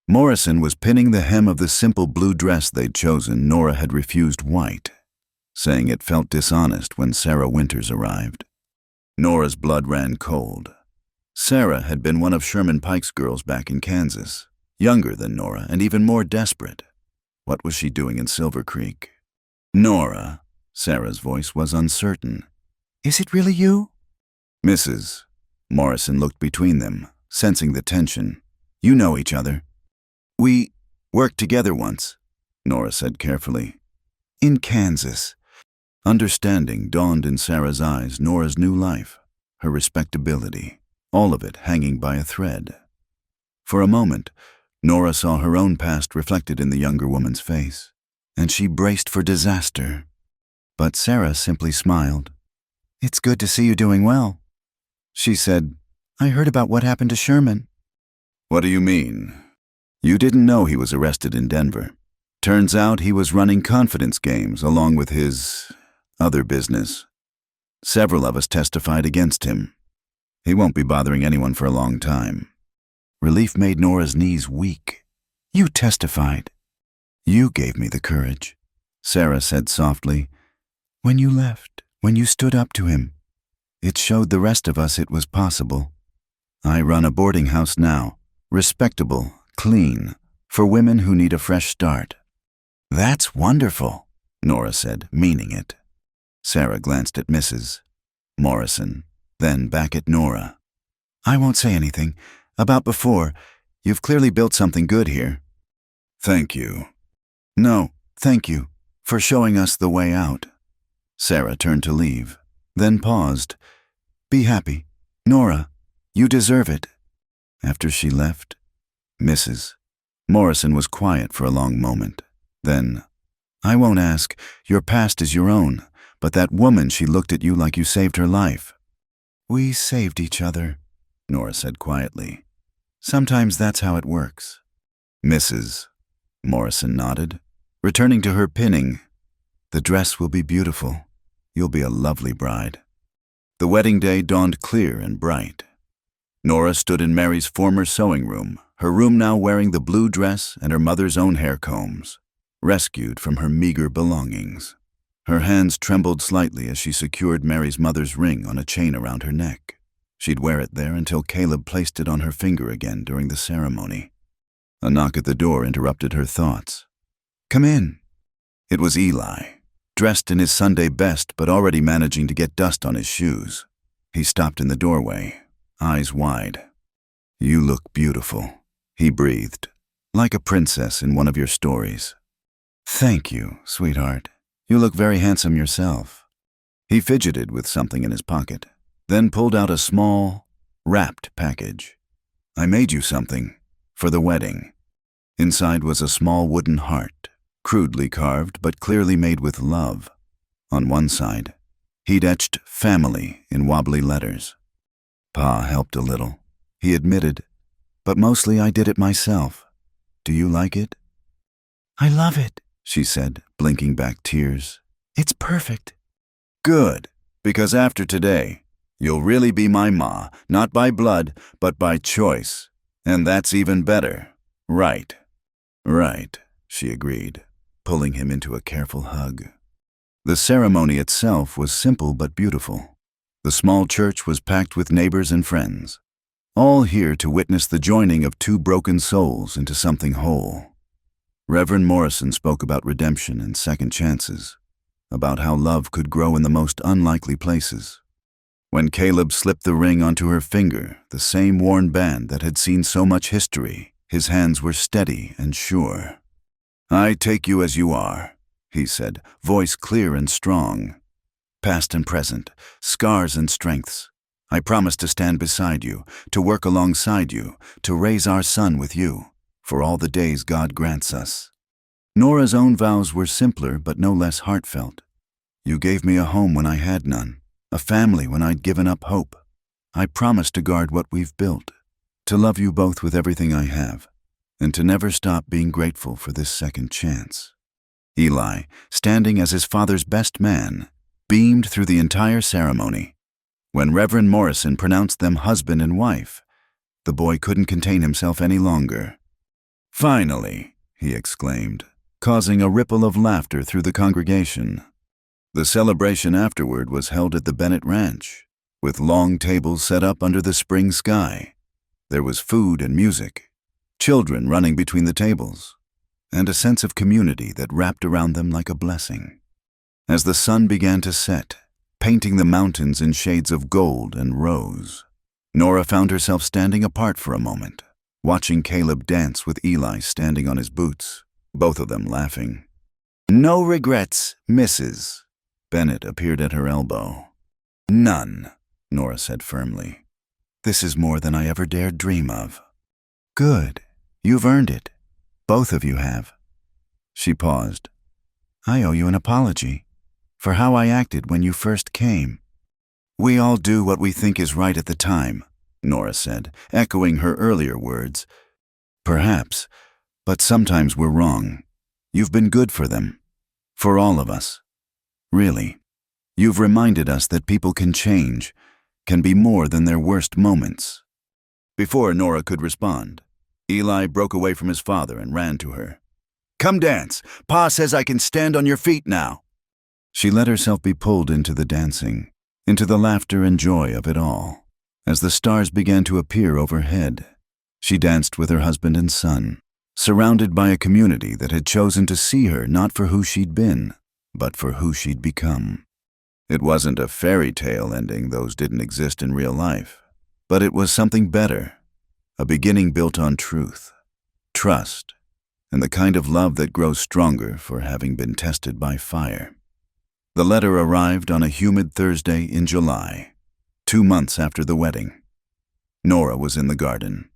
Morrison was pinning the hem of the simple blue dress they'd chosen. Nora had refused white, saying it felt dishonest when Sarah Winters arrived. Nora's blood ran cold. Sarah had been one of Sherman Pike's girls back in Kansas, younger than Nora and even more desperate. What was she doing in Silver Creek? Nora, Sarah's voice was uncertain. Is it really you? Mrs. Morrison looked between them, sensing the tension. You know each other. We worked together once, Nora said carefully. In Kansas. Understanding dawned in Sarah's eyes. Nora's new life, her respectability, all of it hanging by a thread. For a moment, Nora saw her own past reflected in the younger woman's face, and she braced for disaster. But Sarah simply smiled. It's good to see you doing well. She said, I heard about what happened to Sherman. What do you mean? You didn't know he was arrested in Denver. Turns out he was running confidence games along with his other business. Several of us testified against him. He won't be bothering anyone for a long time. Relief made Nora's knees weak. You testified. You gave me the courage, Sarah said softly. When you left, when you stood up to him, it showed the rest of us it was possible. I run a boarding house now, respectable, clean, for women who need a fresh start. That's wonderful, Nora said, meaning it. Sarah glanced at Mrs. Morrison, then back at Nora. I won't say anything. About before, you've clearly built something good here. Thank you. No, thank you, for showing us the way out. Sarah turned to leave, then paused. Be happy. Nora, you deserve it. After she left, Mrs. Morrison was quiet for a long moment. Then, I won't ask. Your past is your own, but that woman, she looked at you like you saved her life. We saved each other, Nora said quietly. Sometimes that's how it works. Mrs. Morrison nodded, returning to her pinning. "The dress will be beautiful. You'll be a lovely bride." The wedding day dawned clear and bright. Nora stood in Mary's former sewing room, her room now wearing the blue dress and her mother's own hair combs, rescued from her meager belongings. Her hands trembled slightly as she secured Mary's mother's ring on a chain around her neck. She'd wear it there until Caleb placed it on her finger again during the ceremony. A knock at the door interrupted her thoughts. "Come in." It was Eli, dressed in his Sunday best but already managing to get dust on his shoes. He stopped in the doorway, eyes wide. "You look beautiful," he breathed, "like a princess in one of your stories." "Thank you, sweetheart. You look very handsome yourself." He fidgeted with something in his pocket, then pulled out a small, wrapped package. "I made you something for the wedding." Inside was a small wooden heart, crudely carved but clearly made with love. On one side, he'd etched "family" in wobbly letters. "Pa helped a little," he admitted, "but mostly I did it myself. Do you like it?" "I love it," she said, blinking back tears. "It's perfect." "Good, because after today, you'll really be my ma, not by blood, but by choice. And that's even better. Right." "Right," she agreed, pulling him into a careful hug. The ceremony itself was simple but beautiful. The small church was packed with neighbors and friends, all here to witness the joining of two broken souls into something whole. Reverend Morrison spoke about redemption and second chances, about how love could grow in the most unlikely places. When Caleb slipped the ring onto her finger, the same worn band that had seen so much history, his hands were steady and sure. "I take you as you are," he said, voice clear and strong. "Past and present, scars and strengths. I promise to stand beside you, to work alongside you, to raise our son with you, for all the days God grants us." Nora's own vows were simpler but no less heartfelt. "You gave me a home when I had none, a family when I'd given up hope. I promise to guard what we've built, to love you both with everything I have, and to never stop being grateful for this second chance." Eli, standing as his father's best man, beamed through the entire ceremony. When Reverend Morrison pronounced them husband and wife, the boy couldn't contain himself any longer. "Finally," he exclaimed, causing a ripple of laughter through the congregation. The celebration afterward was held at the Bennett Ranch, with long tables set up under the spring sky. There was food and music, children running between the tables, and a sense of community that wrapped around them like a blessing. As the sun began to set, painting the mountains in shades of gold and rose, Nora found herself standing apart for a moment, watching Caleb dance with Eli standing on his boots, both of them laughing. "No regrets, Mrs." Bennett appeared at her elbow. "None," Nora said firmly. "This is more than I ever dared dream of." "Good. You've earned it. Both of you have." She paused. "I owe you an apology for how I acted when you first came." "We all do what we think is right at the time," Nora said, echoing her earlier words. "Perhaps, but sometimes we're wrong. You've been good for them, for all of us. Really, you've reminded us that people can change, can be more than their worst moments." Before Nora could respond, Eli broke away from his father and ran to her. "Come dance. Pa says I can stand on your feet now." She let herself be pulled into the dancing, into the laughter and joy of it all. As the stars began to appear overhead, she danced with her husband and son, surrounded by a community that had chosen to see her not for who she'd been, but for who she'd become. It wasn't a fairy tale ending, those didn't exist in real life, but it was something better, a beginning built on truth, trust, and the kind of love that grows stronger for having been tested by fire. The letter arrived on a humid Thursday in July, 2 months after the wedding. Nora was in the garden,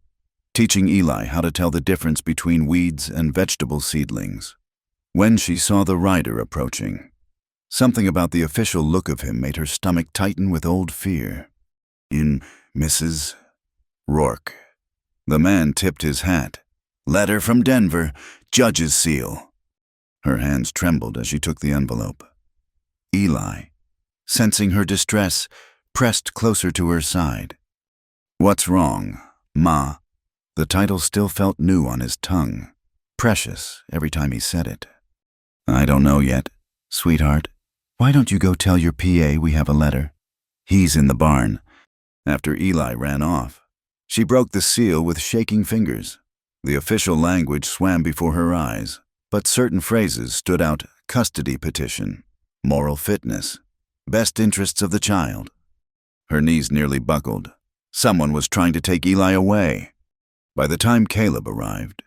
teaching Eli how to tell the difference between weeds and vegetable seedlings, when she saw the rider approaching. Something about the official look of him made her stomach tighten with old fear. "In Mrs. Rourke." The man tipped his hat, Letter from Denver, judge's seal. Her hands trembled as she took the envelope. Eli, sensing her distress, pressed closer to her side. What's wrong, Ma? The title still felt new on his tongue, precious every time he said it. I don't know yet, sweetheart. Why don't you go tell your PA we have a letter? He's in the barn. After Eli ran off, she broke the seal with shaking fingers. The official language swam before her eyes, but certain phrases stood out: custody petition, moral fitness, best interests of the child. Her knees nearly buckled. Someone was trying to take Eli away. By the time Caleb arrived,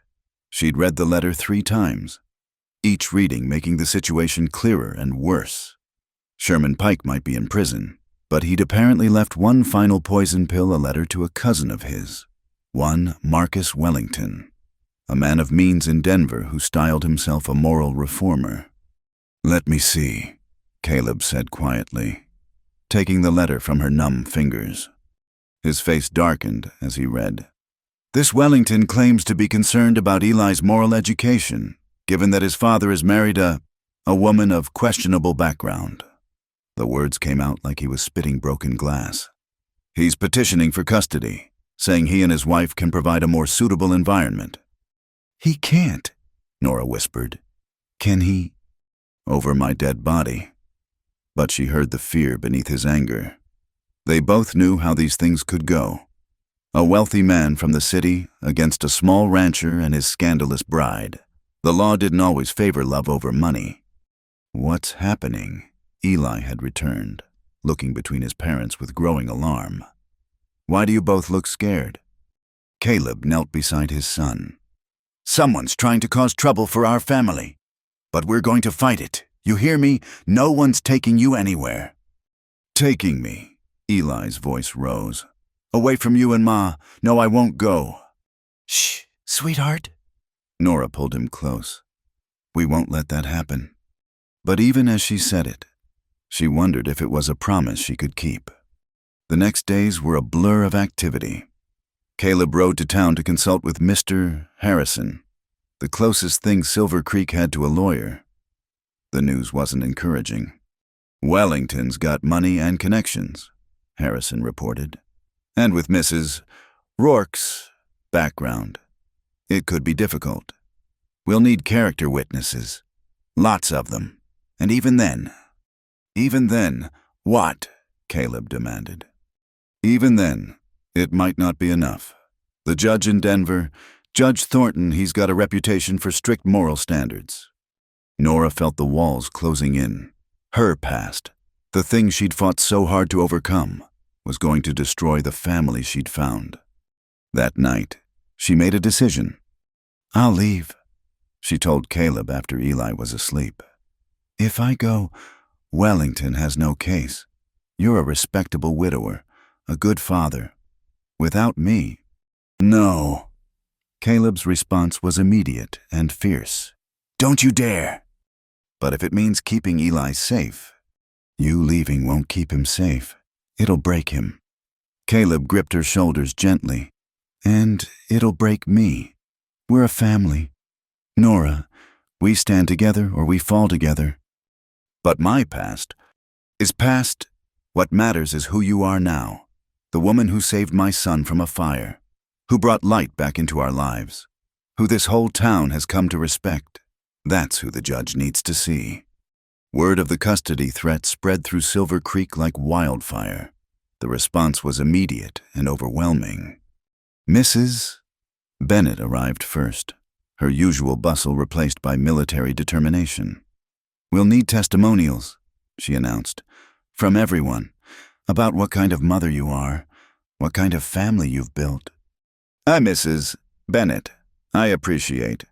she'd read the letter 3 times, each reading making the situation clearer and worse. Sherman Pike might be in prison, but he'd apparently left one final poison pill, a letter to a cousin of his, one Marcus Wellington, a man of means in Denver who styled himself a moral reformer. Let me see, Caleb said quietly, taking the letter from her numb fingers. His face darkened as he read. This Wellington claims to be concerned about Eli's moral education, given that his father has married a woman of questionable background. The words came out like he was spitting broken glass. He's petitioning for custody, saying he and his wife can provide a more suitable environment. He can't, Nora whispered. Can he? Over my dead body. But she heard the fear beneath his anger. They both knew how these things could go. A wealthy man from the city against a small rancher and his scandalous bride. The law didn't always favor love over money. What's happening? Eli had returned, looking between his parents with growing alarm. Why do you both look scared? Caleb knelt beside his son. Someone's trying to cause trouble for our family. But we're going to fight it. You hear me? No one's taking you anywhere. Taking me? Eli's voice rose. Away from you and Ma. No, I won't go. Shh, sweetheart. Nora pulled him close. We won't let that happen. But even as she said it, she wondered if it was a promise she could keep. The next days were a blur of activity. Caleb rode to town to consult with Mr. Harrison, the closest thing Silver Creek had to a lawyer. The news wasn't encouraging. Wellington's got money and connections, Harrison reported. And with Mrs. Rourke's background, it could be difficult. We'll need character witnesses. Lots of them. And even then, what? Caleb demanded. Even then, it might not be enough. The judge in Denver, Judge Thornton, he's got a reputation for strict moral standards. Nora felt the walls closing in. Her past, the thing she'd fought so hard to overcome, was going to destroy the family she'd found. That night, she made a decision. I'll leave, she told Caleb after Eli was asleep. If I go, Wellington has no case. You're a respectable widower, a good father. Without me, no. Caleb's response was immediate and fierce. Don't you dare! But if it means keeping Eli safe, you leaving won't keep him safe. It'll break him. Caleb gripped her shoulders gently. And it'll break me. We're a family. Nora, we stand together or we fall together. But my past is past. What matters is who you are now. The woman who saved my son from a fire, who brought light back into our lives, who this whole town has come to respect. That's who the judge needs to see. Word of the custody threat spread through Silver Creek like wildfire. The response was immediate and overwhelming. Mrs. Bennett arrived first, her usual bustle replaced by military determination. We'll need testimonials, she announced, from everyone, about what kind of mother you are, what kind of family you've built. I'm Mrs. Bennett. I appreciate.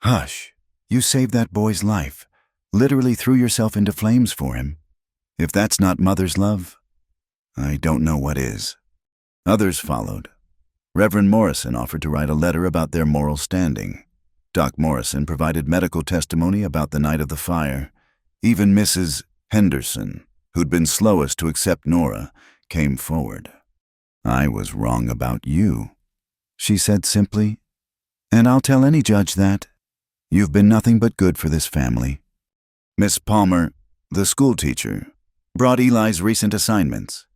Hush, you saved that boy's life. Literally threw yourself into flames for him. If that's not mother's love, I don't know what is. Others followed. Reverend Morrison offered to write a letter about their moral standing. Doc Morrison provided medical testimony about the night of the fire. Even Mrs. Henderson, who'd been slowest to accept Nora, came forward. I was wrong about you, she said simply. And I'll tell any judge that. You've been nothing but good for this family. Miss Palmer, the school teacher, brought Eli's recent assignments.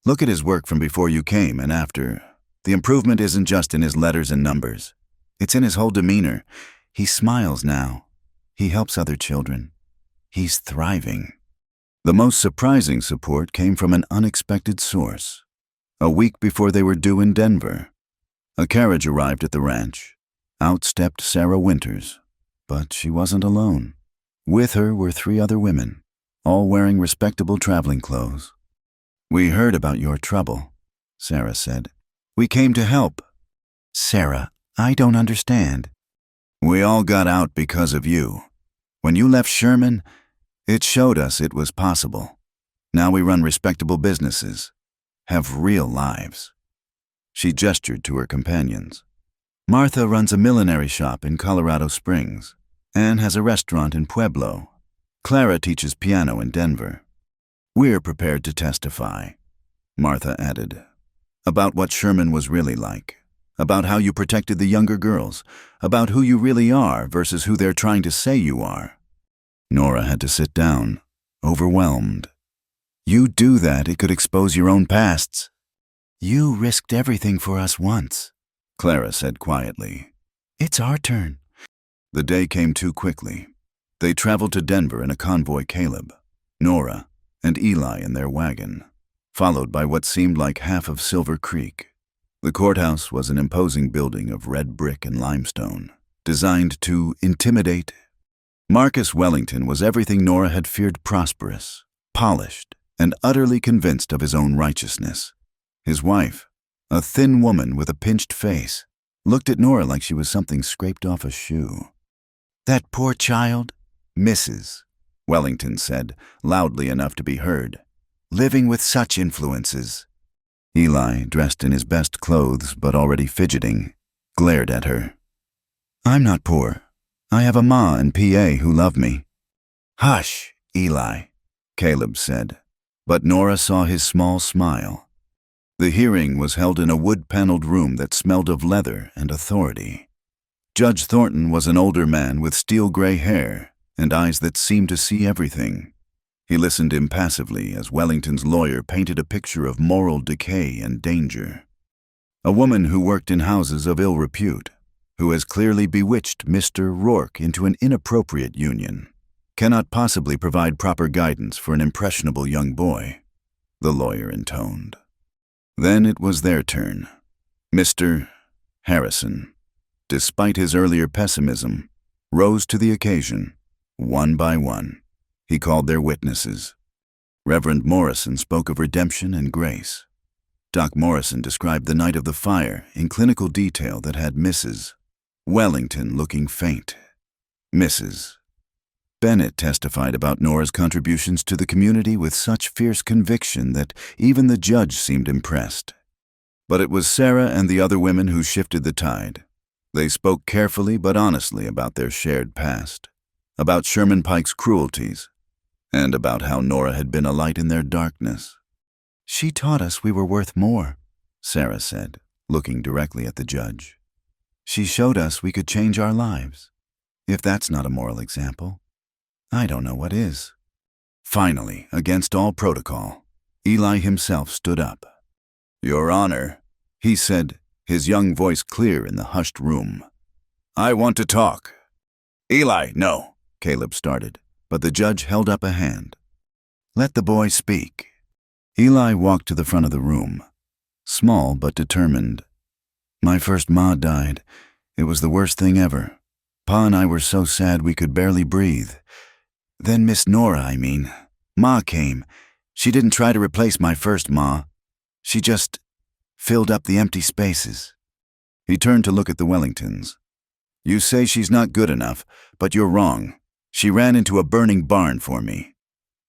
Look at his work from before you came and after. The improvement isn't just in his letters and numbers. It's in his whole demeanor. He smiles now. He helps other children. He's thriving. The most surprising support came from an unexpected source. A week before they were due in Denver, a carriage arrived at the ranch. Out stepped Sarah Winters, but she wasn't alone. With her were 3 other women, all wearing respectable traveling clothes. "We heard about your trouble," Sarah said. "We came to help." "Sarah, I don't understand." "We all got out because of you. When you left Sherman, it showed us it was possible. Now we run respectable businesses, have real lives." She gestured to her companions. "Martha runs a millinery shop in Colorado Springs. Anne has a restaurant in Pueblo. Clara teaches piano in Denver. We're prepared to testify," Martha added, "about what Sherman was really like, about how you protected the younger girls, about who you really are versus who they're trying to say you are." Nora had to sit down, overwhelmed. "You do that, it could expose your own pasts." "You risked everything for us once," Clara said quietly. "It's our turn." The day came too quickly. They traveled to Denver in a convoy Caleb, Nora, and Eli in their wagon, followed by what seemed like half of Silver Creek. The courthouse was an imposing building of red brick and limestone, designed to intimidate. Marcus Wellington was everything Nora had feared: prosperous, polished, and utterly convinced of his own righteousness. His wife, a thin woman with a pinched face, looked at Nora like she was something scraped off a shoe. "That poor child," Mrs. Wellington said, loudly enough to be heard, "living with such influences." Eli, dressed in his best clothes but already fidgeting, glared at her. "I'm not poor. I have a ma and PA who love me." "Hush, Eli," Caleb said, but Nora saw his small smile. The hearing was held in a wood-paneled room that smelled of leather and authority. Judge Thornton was an older man with steel-gray hair and eyes that seemed to see everything. He listened impassively as Wellington's lawyer painted a picture of moral decay and danger. A woman who worked in houses of ill repute, who has clearly bewitched Mr. Rourke into an inappropriate union, cannot possibly provide proper guidance for an impressionable young boy, the lawyer intoned. Then it was their turn. Mr. Harrison, despite his earlier pessimism, rose to the occasion. One by one, he called their witnesses. Reverend Morrison spoke of redemption and grace. Doc Morrison described the night of the fire in clinical detail that had Mrs. Wellington looking faint. Mrs. Bennett testified about Nora's contributions to the community with such fierce conviction that even the judge seemed impressed. But it was Sarah and the other women who shifted the tide. They spoke carefully but honestly about their shared past, about Sherman Pike's cruelties, and about how Nora had been a light in their darkness. "She taught us we were worth more," Sarah said, looking directly at the judge. "She showed us we could change our lives. If that's not a moral example, I don't know what is." Finally, against all protocol, Eli himself stood up. "Your Honor," he said, his young voice clear in the hushed room, "I want to talk." "Eli, no," Caleb started, but the judge held up a hand. "Let the boy speak." Eli walked to the front of the room, small but determined. "My first ma died. It was the worst thing ever. Pa and I were so sad we could barely breathe. Then Miss Nora, Ma came. She didn't try to replace my first ma. She just filled up the empty spaces." He turned to look at the Wellingtons. "You say she's not good enough, but you're wrong. She ran into a burning barn for me.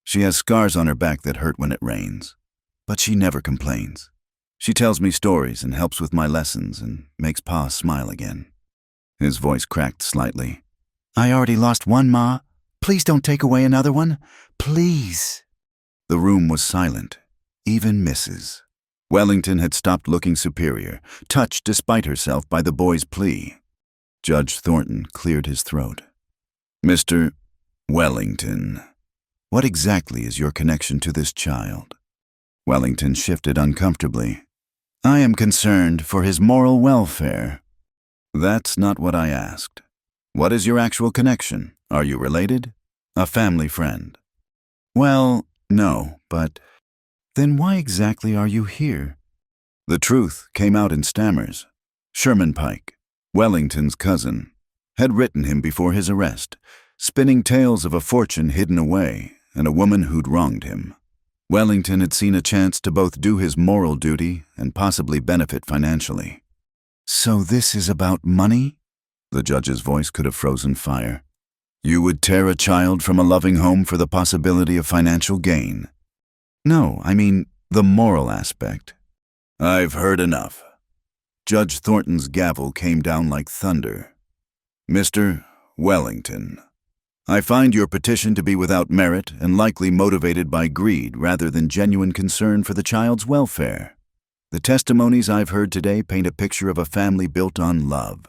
She has scars on her back that hurt when it rains, but she never complains. She tells me stories and helps with my lessons and makes Pa smile again." His voice cracked slightly. "I already lost one ma. Please don't take away another one. Please." The room was silent, even Mrs. Wellington had stopped looking superior, touched despite herself by the boy's plea. Judge Thornton cleared his throat. Mr. Wellington, what exactly is your connection to this child? Wellington shifted uncomfortably. I am concerned for his moral welfare. That's not what I asked. What is your actual connection? Are you related? A family friend? Well, no, but then why exactly are you here? The truth came out in stammers. Sherman Pike, Wellington's cousin, had written him before his arrest, spinning tales of a fortune hidden away and a woman who'd wronged him. Wellington had seen a chance to both do his moral duty and possibly benefit financially. So this is about money? The judge's voice could have frozen fire. You would tear a child from a loving home for the possibility of financial gain? No, I mean the moral aspect. I've heard enough. Judge Thornton's gavel came down like thunder. Mr. Wellington, I find your petition to be without merit and likely motivated by greed rather than genuine concern for the child's welfare. The testimonies I've heard today paint a picture of a family built on love,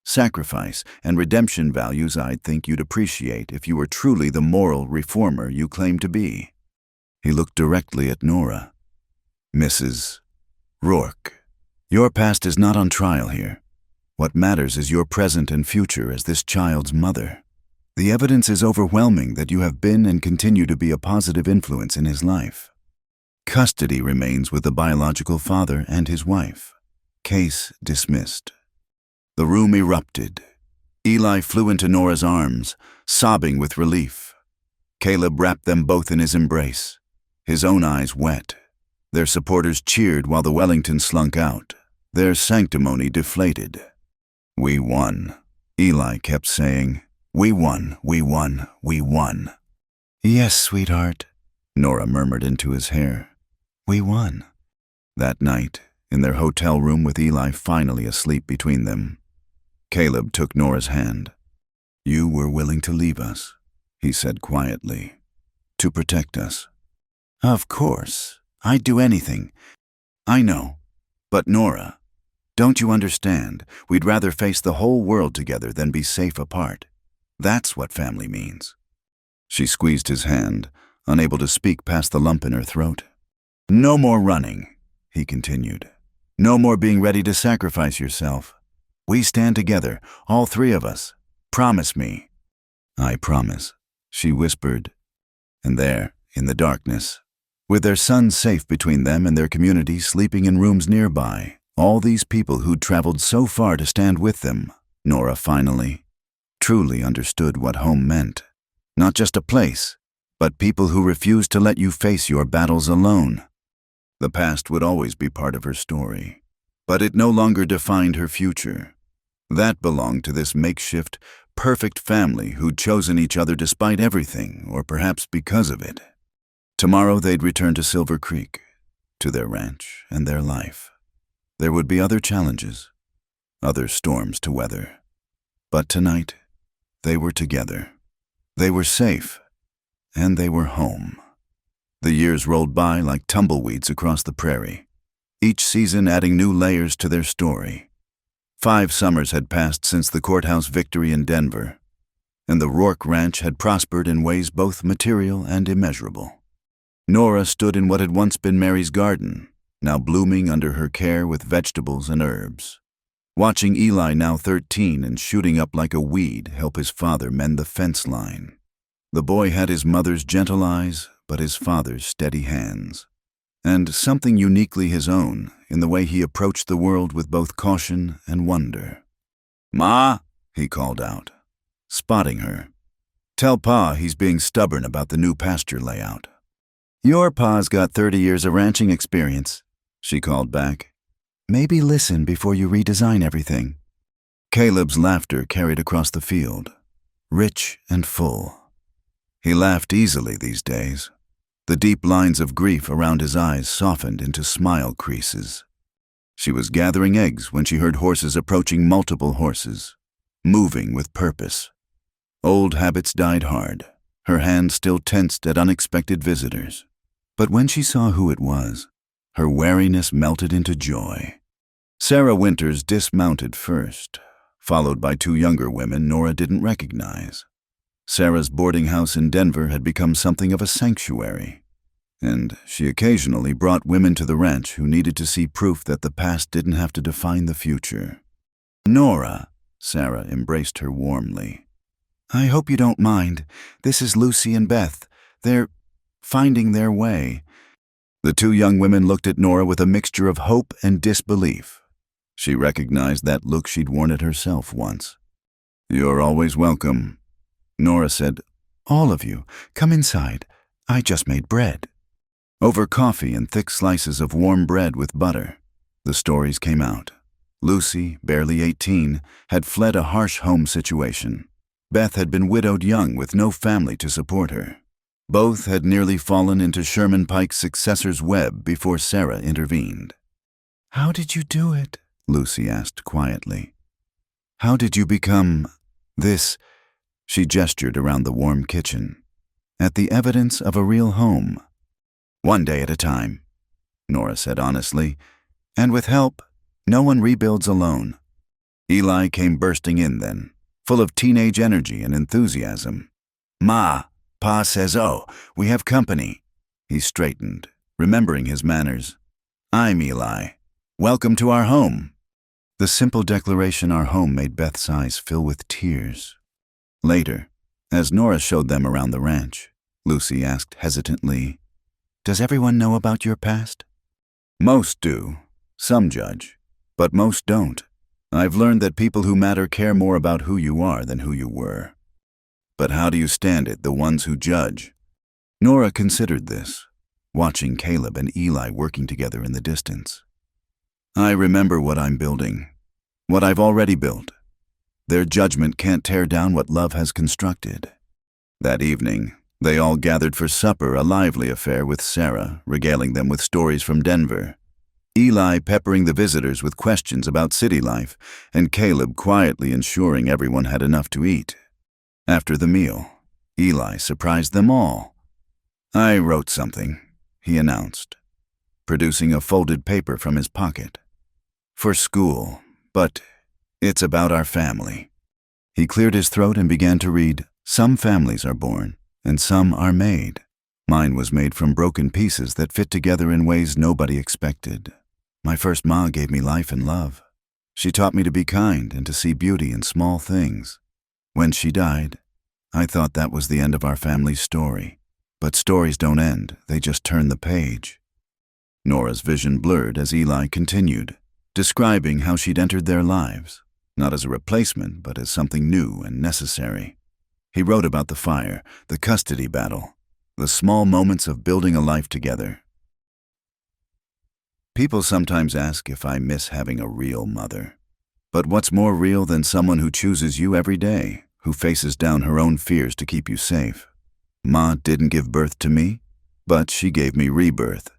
sacrifice, and redemption values I'd think you'd appreciate if you were truly the moral reformer you claim to be. He looked directly at Nora. Mrs. Rourke, your past is not on trial here. What matters is your present and future as this child's mother. The evidence is overwhelming that you have been and continue to be a positive influence in his life. Custody remains with the biological father and his wife. Case dismissed. The room erupted. Eli flew into Nora's arms, sobbing with relief. Caleb wrapped them both in his embrace, his own eyes wet. Their supporters cheered while the Wellington slunk out, their sanctimony deflated. We won, Eli kept saying. We won, we won, we won. Yes, sweetheart, Nora murmured into his hair. We won. That night, in their hotel room with Eli finally asleep between them, Caleb took Nora's hand. You were willing to leave us, he said quietly, to protect us. Of course, I'd do anything. I know, but Nora, don't you understand? We'd rather face the whole world together than be safe apart. That's what family means. She squeezed his hand, unable to speak past the lump in her throat. No more running, he continued. No more being ready to sacrifice yourself. We stand together, all three of us. Promise me. I promise, she whispered. And there, in the darkness, with their son safe between them and their community sleeping in rooms nearby, all these people who'd traveled so far to stand with them, Nora finally truly understood what home meant. Not just a place, but people who refused to let you face your battles alone. The past would always be part of her story, but it no longer defined her future. That belonged to this makeshift, perfect family who'd chosen each other despite everything, or perhaps because of it. Tomorrow they'd return to Silver Creek, to their ranch and their life. There would be other challenges, other storms to weather. But tonight, they were together. They were safe, and they were home. The years rolled by like tumbleweeds across the prairie, each season adding new layers to their story. 5 summers had passed since the courthouse victory in Denver, and the Rourke Ranch had prospered in ways both material and immeasurable. Nora stood in what had once been Mary's garden, now blooming under her care with vegetables and herbs. Watching Eli, now 13 and shooting up like a weed, help his father mend the fence line. The boy had his mother's gentle eyes, but his father's steady hands. And something uniquely his own in the way he approached the world with both caution and wonder. Ma, he called out, spotting her. Tell Pa he's being stubborn about the new pasture layout. Your Pa's got 30 years of ranching experience, she called back. Maybe listen before you redesign everything. Caleb's laughter carried across the field, rich and full. He laughed easily these days. The deep lines of grief around his eyes softened into smile creases. She was gathering eggs when she heard horses approaching multiple horses, moving with purpose. Old habits died hard, her hand still tensed at unexpected visitors. But when she saw who it was, her wariness melted into joy. Sarah Winters dismounted first, followed by two younger women Nora didn't recognize. Sarah's boarding house in Denver had become something of a sanctuary, and she occasionally brought women to the ranch who needed to see proof that the past didn't have to define the future. "Nora," Sarah embraced her warmly. "I hope you don't mind. This is Lucy and Beth. They're finding their way." The two young women looked at Nora with a mixture of hope and disbelief. She recognized that look she'd worn it herself once. "You're always welcome." Nora said, "All of you, come inside. I just made bread." Over coffee and thick slices of warm bread with butter, the stories came out. Lucy, barely 18, had fled a harsh home situation. Beth had been widowed young with no family to support her. Both had nearly fallen into Sherman Pike's successor's web before Sarah intervened. "How did you do it?" Lucy asked quietly. "How did you become this?" She gestured around the warm kitchen. "At the evidence of a real home." "One day at a time," Nora said honestly. "And with help, no one rebuilds alone." Eli came bursting in then, full of teenage energy and enthusiasm. "Ma, Pa says, oh, we have company." He straightened, remembering his manners. "I'm Eli. Welcome to our home." The simple declaration our home made Beth's eyes fill with tears. Later, as Nora showed them around the ranch, Lucy asked hesitantly, "Does everyone know about your past?" "Most do. Some judge. But most don't. I've learned that people who matter care more about who you are than who you were." "But how do you stand it, the ones who judge?" Nora considered this, watching Caleb and Eli working together in the distance. "I remember what I'm building, what I've already built. Their judgment can't tear down what love has constructed." That evening, they all gathered for supper, a lively affair with Sarah, regaling them with stories from Denver. Eli peppering the visitors with questions about city life, and Caleb quietly ensuring everyone had enough to eat. After the meal, Eli surprised them all. "I wrote something," he announced, producing a folded paper from his pocket. "For school, but it's about our family." He cleared his throat and began to read, "Some families are born, and some are made. Mine was made from broken pieces that fit together in ways nobody expected. My first ma gave me life and love. She taught me to be kind and to see beauty in small things. When she died, I thought that was the end of our family's story. But stories don't end, they just turn the page." Nora's vision blurred as Eli continued, describing how she'd entered their lives, not as a replacement, but as something new and necessary. He wrote about the fire, the custody battle, the small moments of building a life together. "People sometimes ask if I miss having a real mother. But what's more real than someone who chooses you every day, who faces down her own fears to keep you safe? Ma didn't give birth to me, but she gave me rebirth,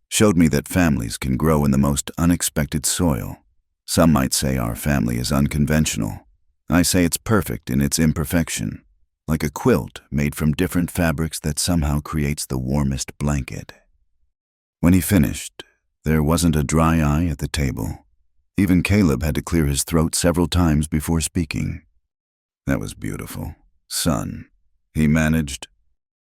showed me that families can grow in the most unexpected soil. Some might say our family is unconventional. I say it's perfect in its imperfection, like a quilt made from different fabrics that somehow creates the warmest blanket." When he finished, there wasn't a dry eye at the table. Even Caleb had to clear his throat several times before speaking. "That was beautiful, son," he managed.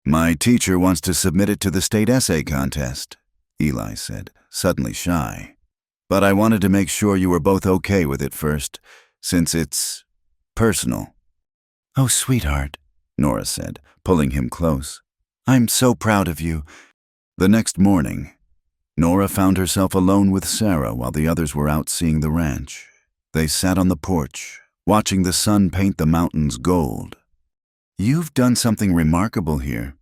"My teacher wants to submit it to the state essay contest," Eli said, suddenly shy. "But I wanted to make sure you were both okay with it first, since it's personal." "Oh, sweetheart," Nora said, pulling him close. "I'm so proud of you." The next morning, Nora found herself alone with Sarah while the others were out seeing the ranch. They sat on the porch, watching the sun paint the mountains gold. "You've done something remarkable here,"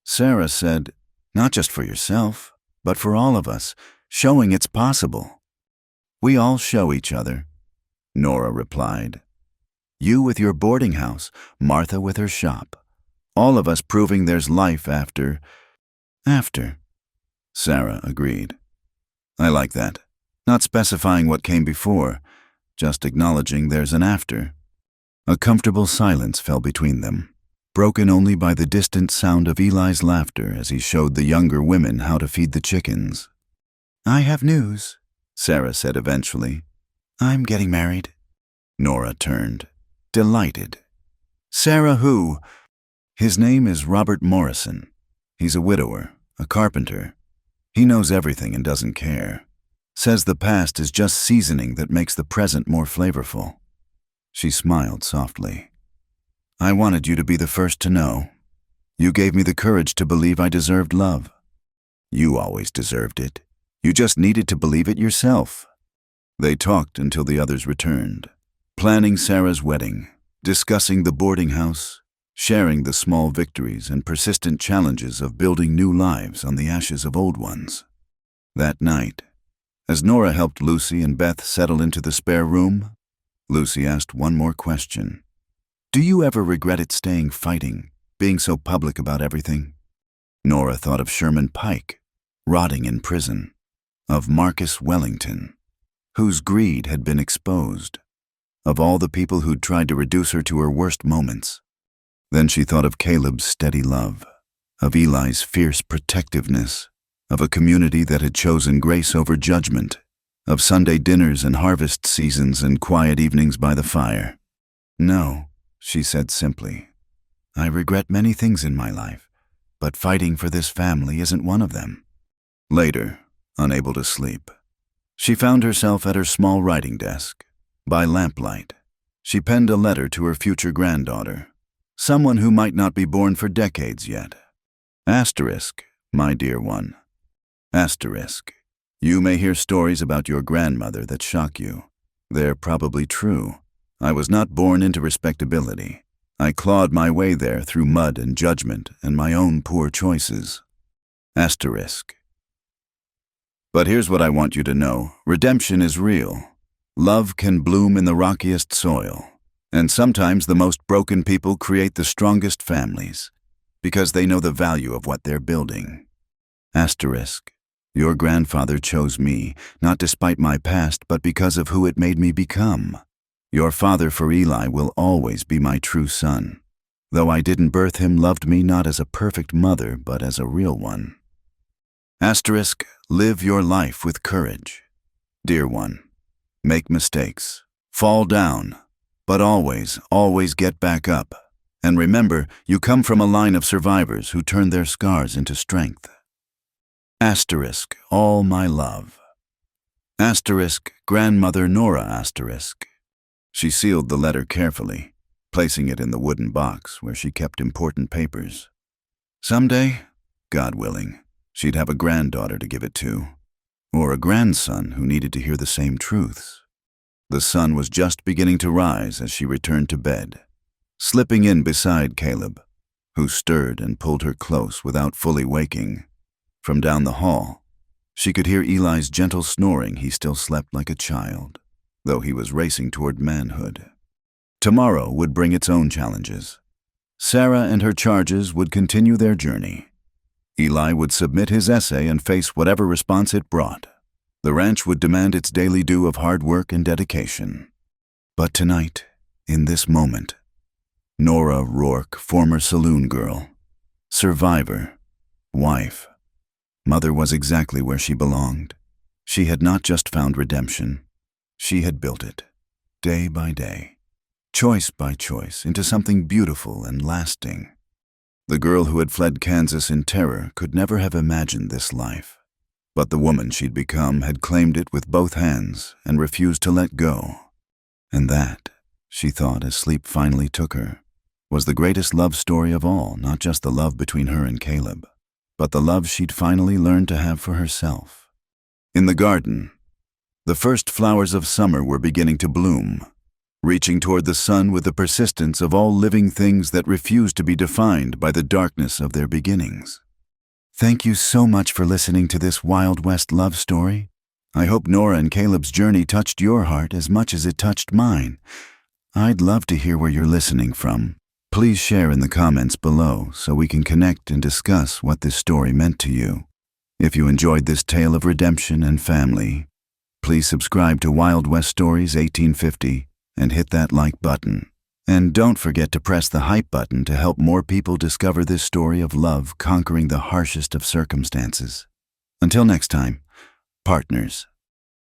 Sarah said, "not just for yourself, but for all of us, showing it's possible." "We all show each other," Nora replied. "You with your boarding house, Martha with her shop. All of us proving there's life after. Sarah agreed. "I like that. Not specifying what came before, just acknowledging there's an after." A comfortable silence fell between them, broken only by the distant sound of Eli's laughter as he showed the younger women how to feed the chickens. "I have news," Sarah said eventually. "I'm getting married." Nora turned, delighted. Sarah who? His name is Robert Morrison. He's a widower, a carpenter. He knows everything and doesn't care. Says the past is just seasoning that makes the present more flavorful. She smiled softly. I wanted you to be the first to know. You gave me the courage to believe I deserved love. You always deserved it. You just needed to believe it yourself. They talked until the others returned, planning Sarah's wedding, discussing the boarding house, sharing the small victories and persistent challenges of building new lives on the ashes of old ones. That night, as Nora helped Lucy and Beth settle into the spare room, Lucy asked one more question. Do you ever regret it staying fighting, being so public about everything? Nora thought of Sherman Pike, rotting in prison, of Marcus Wellington, whose greed had been exposed, of all the people who'd tried to reduce her to her worst moments. Then she thought of Caleb's steady love, of Eli's fierce protectiveness, of a community that had chosen grace over judgment, of Sunday dinners and harvest seasons and quiet evenings by the fire. No, she said simply. I regret many things in my life, but fighting for this family isn't one of them. Later, unable to sleep, she found herself at her small writing desk. By lamplight, she penned a letter to her future granddaughter, someone who might not be born for decades yet. Asterisk, my dear one. Asterisk. You may hear stories about your grandmother that shock you. They're probably true. I was not born into respectability. I clawed my way there through mud and judgment and my own poor choices. Asterisk. But here's what I want you to know. Redemption is real. Love can bloom in the rockiest soil. And sometimes the most broken people create the strongest families, because they know the value of what they're building. Asterisk. Your grandfather chose me, not despite my past, but because of who it made me become. Your father for Eli will always be my true son. Though I didn't birth him, loved me not as a perfect mother, but as a real one. Asterisk, live your life with courage. Dear one, make mistakes, fall down, but always, always get back up. And remember, you come from a line of survivors who turned their scars into strength. Asterisk, all my love. Asterisk, grandmother Nora asterisk. She sealed the letter carefully, placing it in the wooden box where she kept important papers. Someday, God willing, she'd have a granddaughter to give it to, or a grandson who needed to hear the same truths. The sun was just beginning to rise as she returned to bed, slipping in beside Caleb, who stirred and pulled her close without fully waking. From down the hall, she could hear Eli's gentle snoring. He still slept like a child, though he was racing toward manhood. Tomorrow would bring its own challenges. Sarah and her charges would continue their journey. Eli would submit his essay and face whatever response it brought. The ranch would demand its daily due of hard work and dedication. But tonight, in this moment, Nora Rourke, former saloon girl, survivor, wife, mother, was exactly where she belonged. She had not just found redemption. She had built it, day by day, choice by choice, into something beautiful and lasting. The girl who had fled Kansas in terror could never have imagined this life. But the woman she'd become had claimed it with both hands and refused to let go. And that, she thought as sleep finally took her, was the greatest love story of all, not just the love between her and Caleb, but the love she'd finally learned to have for herself. In the garden, the first flowers of summer were beginning to bloom, reaching toward the sun with the persistence of all living things that refuse to be defined by the darkness of their beginnings. Thank you so much for listening to this Wild West love story. I hope Nora and Caleb's journey touched your heart as much as it touched mine. I'd love to hear where you're listening from. Please share in the comments below so we can connect and discuss what this story meant to you. If you enjoyed this tale of redemption and family, please subscribe to Wild West Stories 1850 and hit that like button. And don't forget to press the hype button to help more people discover this story of love conquering the harshest of circumstances. Until next time, partners.